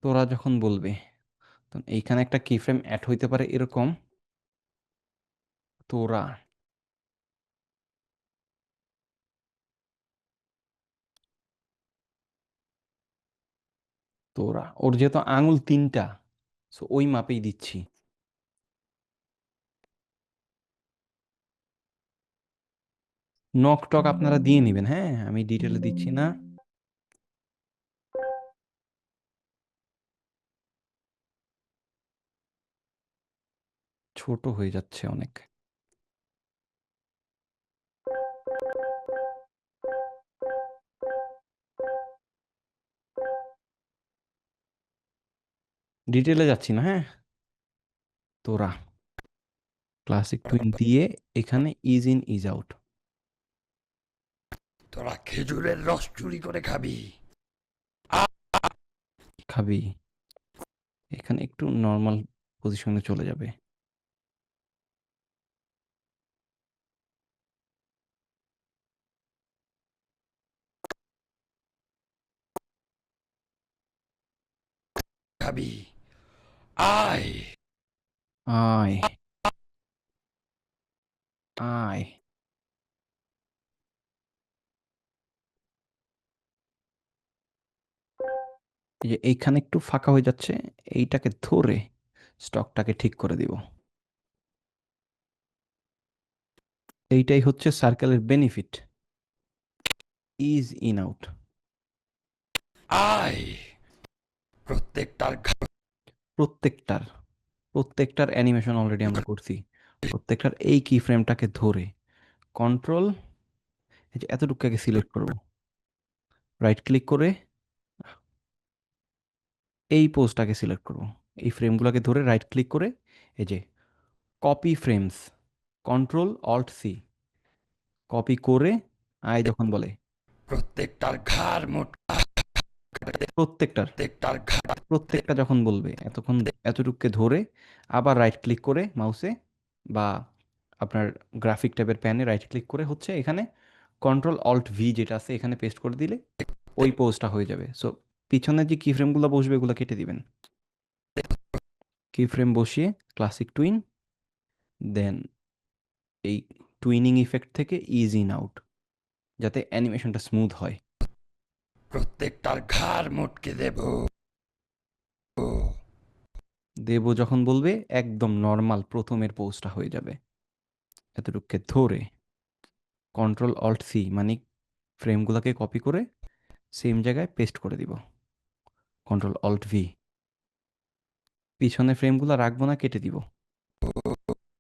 তোরা যখন বলবে তখন এইখানে একটা কি ফ্রেম অ্যাড হইতে পারে এরকম, তোরা, তোরা ওর যেহেতু আঙুল তিনটা, সো ওই মাপেই দিচ্ছি। নক টক আপনারা দিয়ে নেবেন, হ্যাঁ, আমি ডিটেলে দিচ্ছি না। ছোট হয়ে যাচ্ছে অনেক। ডিটেলে যাচ্ছি না, হ্যাঁ। তোরা ক্লাসিক টুইন দিয়ে এখানে ইজ ইন ইজ আউট। তোরা খেজুরের রস চুরি করে খাবি। খাবি, এখানে একটু নর্মাল পজিশনে চলে যাবে। খাবি। আয়। আয়, আয়। এই যে এইখানে একটু ফাঁকা হয়ে যাচ্ছে, এইটাকে ধরে স্টকটাকে ঠিক করে দিব। এইটাই হচ্ছে সার্কেলের বেনিফিট, ইজ ইন আউট। আয়। প্রত্যেকটার প্রত্যেকটার, প্রত্যেকটার অ্যানিমেশন অলরেডি আমরা করছি। প্রত্যেকটার এই কি ফ্রেমটাকে ধরে কন্ট্রোল, এই যে এতটুকুকে সিলেক্ট করব, রাইট ক্লিক করে এই পোজটাকে সিলেক্ট করব, এই ফ্রেমগুলোকে ধরে রাইট ক্লিক করে এই যে copy frames, control alt C, copy করে আয় যখন বলে প্রত্যেকটার ঘাড় মোটকা। প্রত্যেকটার প্রত্যেকটার ঘাট প্রত্যেকটা যখন বলবে এতক্ষণ এতটুকুকে ধরে আবার রাইট ক্লিক করে মাউসে বা আপনার গ্রাফিক ট্যাবের প্যানে রাইট ক্লিক করে হচ্ছে এখানে কন্ট্রোল অল্ট ভি যেটা আছে এখানে পেস্ট করে দিলে ওই পোজটা হয়ে যাবে। সো পিছনের যে কি ফ্রেমগুলো বসবে এগুলো কেটে দিবেন। কি ফ্রেম বসিয়ে ক্লাসিক টুইন, দেন এই টুইনিং ইফেক্ট থেকে ইজ ইন আউট যাতে অ্যানিমেশনটা স্মুথ হয়। প্রত্যেকটার ঘাড় মোটকে দেব। দেবো যখন বলবে একদম নর্মাল প্রথমের পোজটা হয়ে যাবে। এতটুকুকে ধরে কন্ট্রোল অল্ট সি মানে ফ্রেমগুলোকে কপি করে সেম জায়গায় পেস্ট করে দিব। কন্ট্রোল অল্ট ভি, পিছনে ফ্রেমগুলো রাখবো না, কেটে দিব।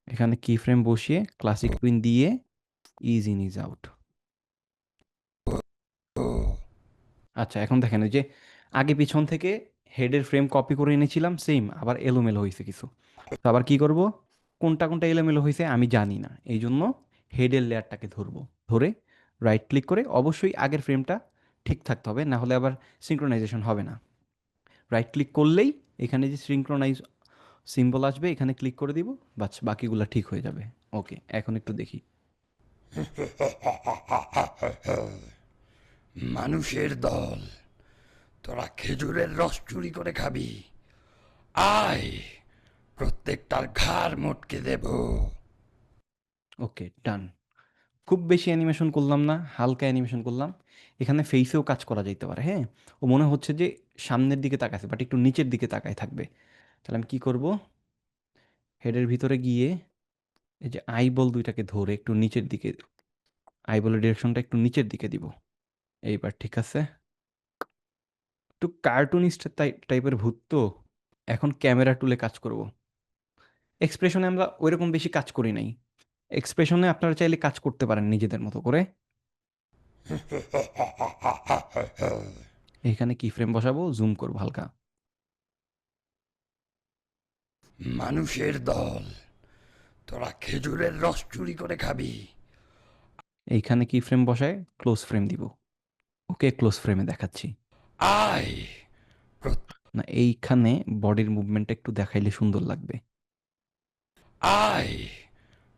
এখানে কি ফ্রেম বসিয়ে ক্লাসিক টুইন দিয়ে ইজ ইন ইজ আউট। আচ্ছা এখন দেখেন ওই যে আগে পিছন থেকে হেডের ফ্রেম কপি করে এনেছিলাম সেম, আবার এলোমেলো হয়েছে কিছু। তো আবার কি করব, কোনটা কোনটা এলোমেলো হয়েছে আমি জানি না, এই জন্য হেডের লেয়ারটাকে ধরবো, ধরে রাইট ক্লিক করে অবশ্যই আগের ফ্রেমটা ঠিক থাকতে হবে, না হলে আবার সিঙ্ক্রোনাইজেশন হবে না। রাইট ক্লিক করলেই এখানে যে সিঙ্ক্রোনাইজ সিম্বল আসবে এখানে ক্লিক করে দিব, বাস বাকিগুলো ঠিক হয়ে যাবে। ওকে এখন একটু দেখি। মানুষের দল, তোরা খেজুরের রস চুরি করে খাবি। আয়, প্রত্যেকটার ঘাড় মোটকে দেব। ওকে ডান। খুব বেশি অ্যানিমেশন করলাম না, হালকা অ্যানিমেশন করলাম। এখানে ফেসেও কাজ করা যাইতে পারে, হ্যাঁ। ও মনে হচ্ছে যে সামনের দিকে তাকাচ্ছে বাট একটু নিচের দিকে তাকায় থাকবে। তাহলে আমি কি করব, হেডের ভিতরে গিয়ে এই যে আইবল দুইটাকে ধরে একটু নিচের দিকে, আইবলের ডিরেকশনটা একটু নিচের দিকে দিব। এইবার ঠিক আছে। একটু কার্টুনিস্ট টাইপের ভূত তো, এখন ক্যামেরা টুলে কাজ করব। এক্সপ্রেশনে আমরা ওইরকম বেশি কাজ করি নাই, এক্সপ্রেশনে আপনারা চাইলে কাজ করতে পারেন নিজেদের মতো করে। এখানে কি ফ্রেম বসাবো, জুম করবো হালকা। মানুষের দল, তোরা খেজুরের রস চুরি করে খাবি। এইখানে কি ফ্রেম বসায় ক্লোজ ফ্রেম দিব। ওকে ক্লোজ ফ্রেমে দেখাচ্ছি। আয়, না এইখানে বডির মুভমেন্টটা একটু দেখাইলে সুন্দর লাগবে। আয়,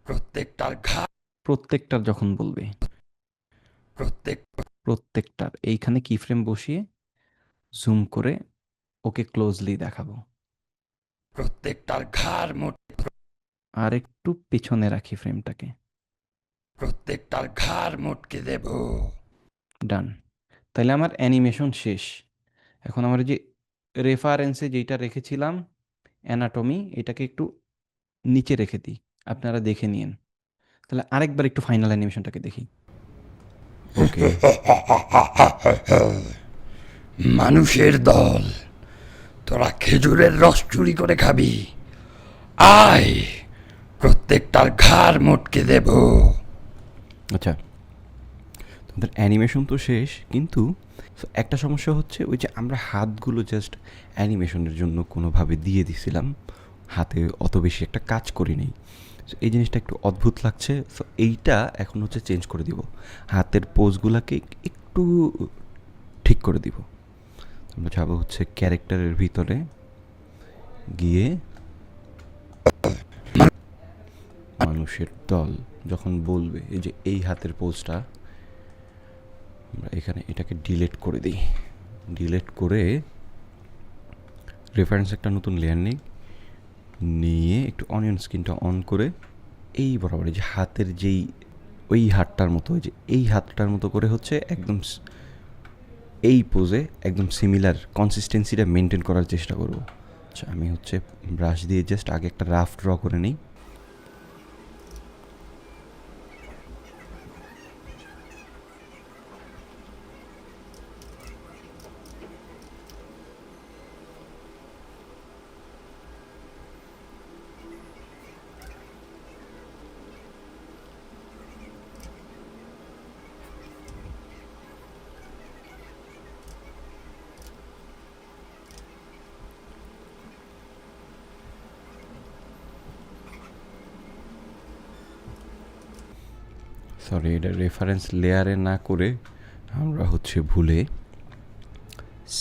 প্রত্যেকটার ঘাড়, প্রত্যেকটার যখন বলবে প্রত্যেক প্রত্যেকটার এইখানে কি ফ্রেম বসিয়ে জুম করে ওকে ক্লোজলি দেখাবো। প্রত্যেকটার ঘাড় মোট, আর একটু পিছনে রাখি ফ্রেমটাকে। প্রত্যেকটার ঘাড় মোটকে দেব। ডান। তাহলে আমার অ্যানিমেশন শেষ। এখন আমার যে রেফারেন্সে যেটা রেখেছিলাম অ্যানাটমি, এটাকে একটু নিচে রেখে দিই, আপনারা দেখে নিন। তাহলে আরেকবার একটু ফাইনাল অ্যানিমেশনটাকে দেখি। ওকে মানুষের দল, তোরা খেজুরের রস চুরি করে খাবি। আয়, প্রত্যেকটার ঘাড় মোটকে দেব। আচ্ছা, তোমাদের অ্যানিমেশন তো শেষ, কিন্তু একটা সমস্যা হচ্ছে ওই যে আমরা হাতগুলো জাস্ট অ্যানিমেশনের জন্য কোনোভাবে দিয়ে দিছিলাম, হাতে অত বেশি একটা কাজ করি নাই। সো এই জিনিসটা একটু অদ্ভুত লাগছে। সো এইটা এখন হচ্ছে চেঞ্জ করে দিব, হাতের পোজগুলোকে একটু ঠিক করে দিব। আমরা যাবো হচ্ছে ক্যারেক্টারের ভিতরে গিয়ে মানুষের দল যখন বলবে এই যে এই হাতের পোজটা, আমরা এখানে এটাকে ডিলিট করে দিই। ডিলিট করে রেফারেন্স একটা নতুন লেয়ার নিই, নিয়ে একটু অনিয়ন স্ক্রিনটা অন করে এই বরাবর যে হাতের যেই ওই হাতটার মতো, ওই যে এই হাতটার মতো করে হচ্ছে একদম এই পোজে একদম সিমিলার কনসিস্টেন্সিটা মেনটেন করার চেষ্টা করব। আচ্ছা আমি হচ্ছে ব্রাশ দিয়ে জাস্ট আগে একটা রাফ ড্র করে নিই। সরি, এটা রেফারেন্স লেয়ারে না করে আমরা হচ্ছে ভুলে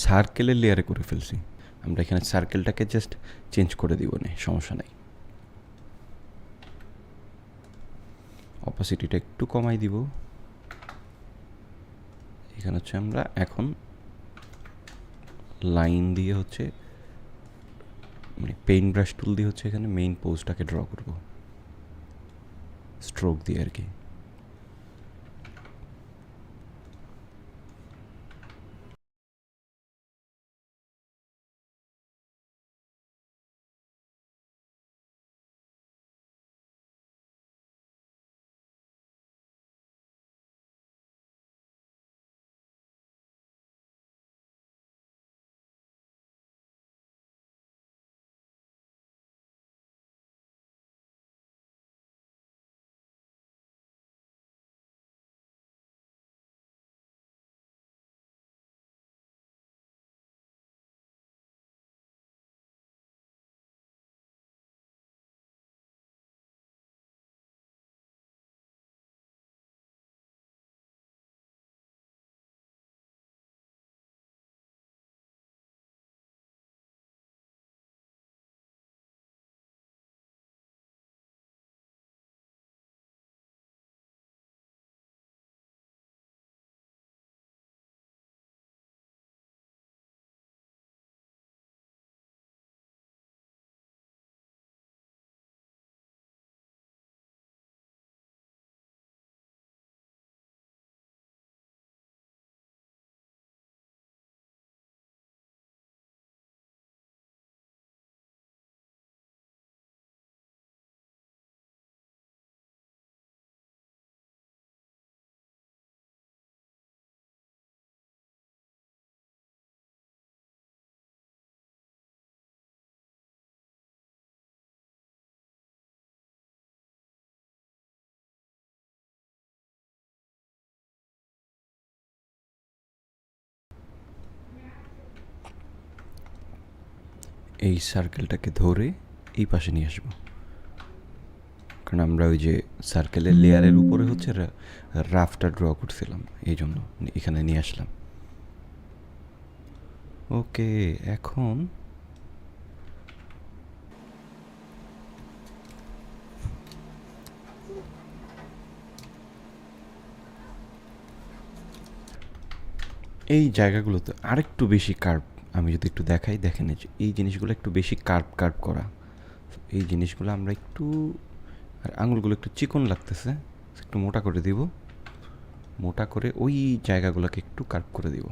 সার্কেলের লেয়ারে করে ফেলছি। আমরা এখানে সার্কেলটাকে জাস্ট চেঞ্জ করে দিব না, সমস্যা নাই। অপাসিটিটা একটু কমাই দিব। এখানে হচ্ছে আমরা এখন লাইন দিয়ে হচ্ছে মানে পেইন্ট ব্রাশ টুল দিয়ে হচ্ছে এখানে মেইন পোজটাকে ড্র করব, স্ট্রোক দিয়ে আর কি। এই সার্কেলটাকে ধরে এই পাশে নিয়ে আসবো, কারণ আমরা ওই যে সার্কেলের লেয়ারের উপরে হচ্ছে রাফটা ড্র করছিলাম, এই জন্য এখানে নিয়ে আসলাম। ওকে, এখন এই জায়গাগুলোতে আরেকটু বেশি কার্ভ, আমি যদি একটু দেখাই, দেখেন এই জিনিসগুলো একটু বেশি কার্ভ কার্ভ করা। এই জিনিসগুলো আমরা একটু, আর আঙুলগুলো একটু চিকন লাগতেছে, একটু মোটা করে দিব, মোটা করে ওই জায়গাগুলোকে একটু কার্ভ করে দিব।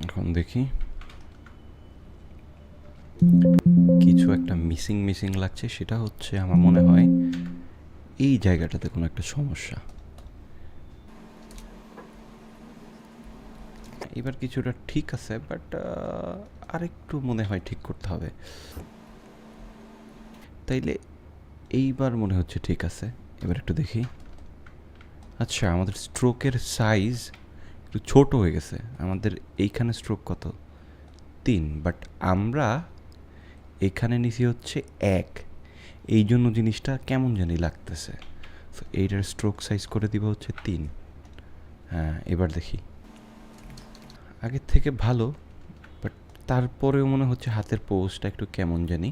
এখন দেখি কিছু একটা মিসিং মিসিং লাগছে, সেটা হচ্ছে আমার মনে হয় এই জায়গাটাতে কোনো একটা সমস্যা। এবার কিছুটা ঠিক আছে, বাট আরেকটু মনে হয় ঠিক করতে হবে। তাইলে এইবার মনে হচ্ছে ঠিক আছে। এবার একটু দেখি। আচ্ছা, আমাদের স্ট্রোকের সাইজ একটু ছোট হয়ে গেছে। আমাদের এইখানে স্ট্রোক কত? 3, বাট আমরা এখানে নিচে হচ্ছে 1, এই জন্য জিনিসটা কেমন জানি লাগতেছে। তো এইটার স্ট্রোক সাইজ করে দিব হচ্ছে 3। হ্যাঁ, এবার দেখি। আগের থেকে ভালো, বাট তারপরেও মনে হচ্ছে হাতের পোস্টটা একটু কেমন জানি।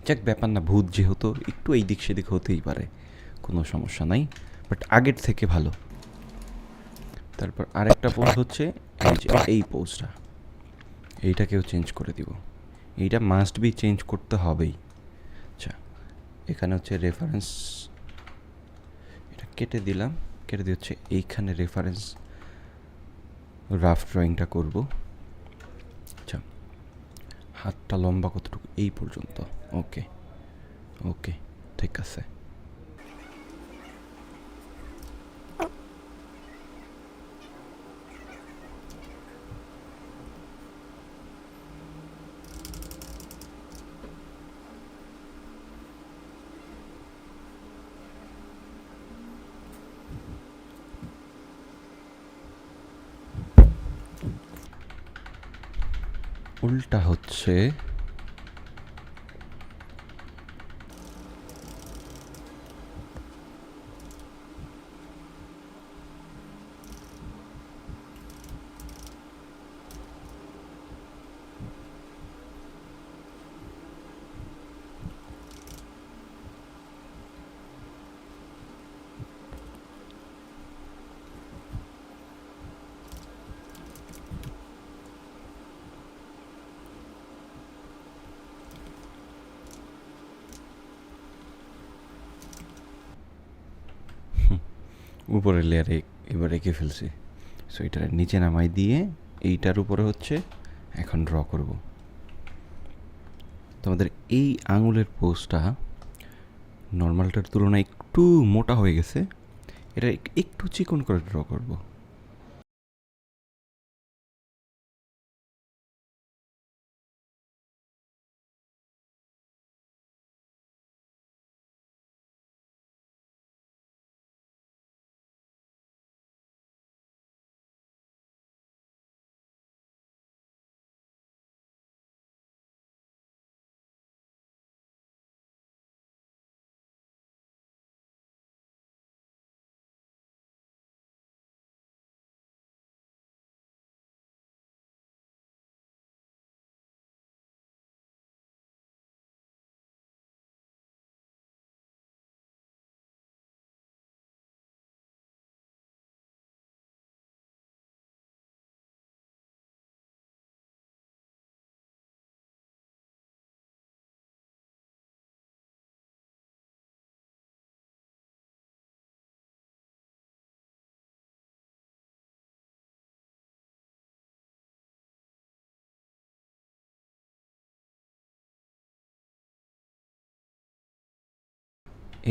যাক, ব্যাপার না, ভূত যেহেতু একটু এই দিক সেদিক হতেই পারে, কোনো সমস্যা নাই, বাট আগের থেকে ভালো। তারপর আরেকটা পোজ হচ্ছে এই যে এই পোজটা, এইটাকেও চেঞ্জ করে দিব। এইটা মাস্ট বি চেঞ্জ করতে হবেই। আচ্ছা, এখানে হচ্ছে রেফারেন্স, এটা কেটে দিলাম, কেটে দিয়ে হচ্ছে এইখানে রেফারেন্স রাফ ড্রয়িংটা করব। আচ্ছা, হাতটা লম্বা কতটুকু? এই পর্যন্ত। ওকে ওকে, ঠিক আছে। উল্টা হচ্ছে উপরের লেয়ারে এবার এঁকে ফেলছি। সো এটার নিচে নামাই দিয়ে এইটার উপরে হচ্ছে এখন ড্র করব। তোমাদের এই আঙুলের পোস্টটা নর্মালটার তুলনায় একটু মোটা হয়ে গেছে, এটা একটু চিকন করে ড্র করব।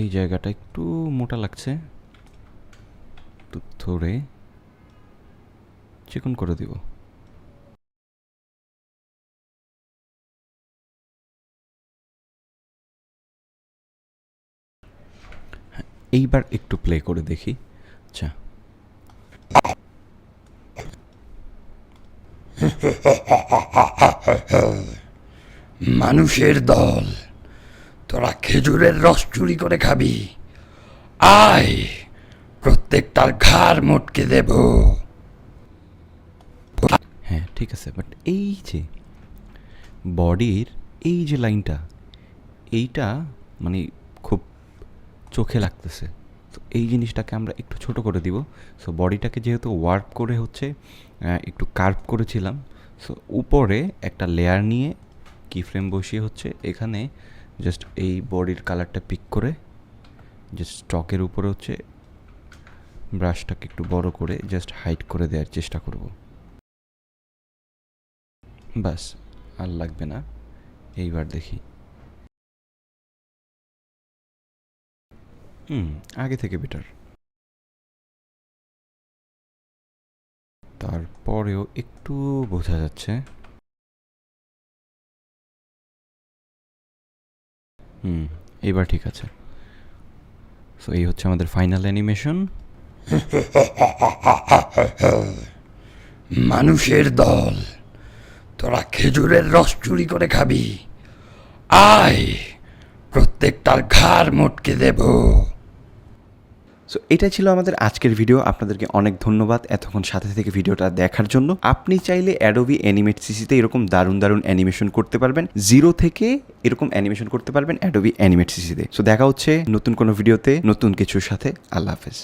এই জায়গাটা একটু মোটা লাগছে, একটু ধরে চিকন করে দিব। এইবার একটু প্লে করে দেখি। আচ্ছা, মানুষের দল, তোরা খেজুরের রস চুরি করে খাবি। আয়, প্রত্যেকটার ঘাড় মোটকে দেব। হ্যাঁ ঠিক আছে, বাট এই যে বডির এই যে লাইনটা, এইটা মানে খুব চোখে লাগতেছে। তো এই জিনিসটাকে আমরা একটু ছোট করে দিব। সো বডিটাকে যেহেতু ওয়ার্ক করে হচ্ছে একটু কার্ভ করেছিলাম, সো উপরে একটা লেয়ার নিয়ে কি ফ্রেম বসিয়ে হচ্ছে এখানে জাস্ট এই বডির কালারটা পিক করে জাস্ট স্টকের উপরে হচ্ছে ব্রাশটাকে একটু বড় করে জাস্ট হাইড করে দেওয়ার চেষ্টা করব। বাস, আর লাগবে না। এইবার দেখি। আগে থেকে বেটার। তারপরেও একটু বোঝা যাচ্ছে। এইবার ঠিক আছে। সো এই হচ্ছে আমাদের ফাইনাল অ্যানিমেশন। মানুষের দল, তোরা খেজুরের রস চুরি করে খাবি। আয়, প্রত্যেকটার ঘাড় মোটকে দেব। সো এটা ছিল আমাদের আজকের ভিডিও। আপনাদেরকে অনেক ধন্যবাদ এতক্ষণ সাথে থেকে ভিডিওটা দেখার জন্য। আপনি চাইলে অ্যাডোবি অ্যানিমেট সিসিতে এরকম দারুণ দারুণ অ্যানিমেশন করতে পারবেন, জিরো থেকে এরকম অ্যানিমেশন করতে পারবেন অ্যাডোবি অ্যানিমেট সিসিতে। সো দেখা হচ্ছে নতুন কোনো ভিডিওতে নতুন কিছুর সাথে। আল্লাহ হাফেজ।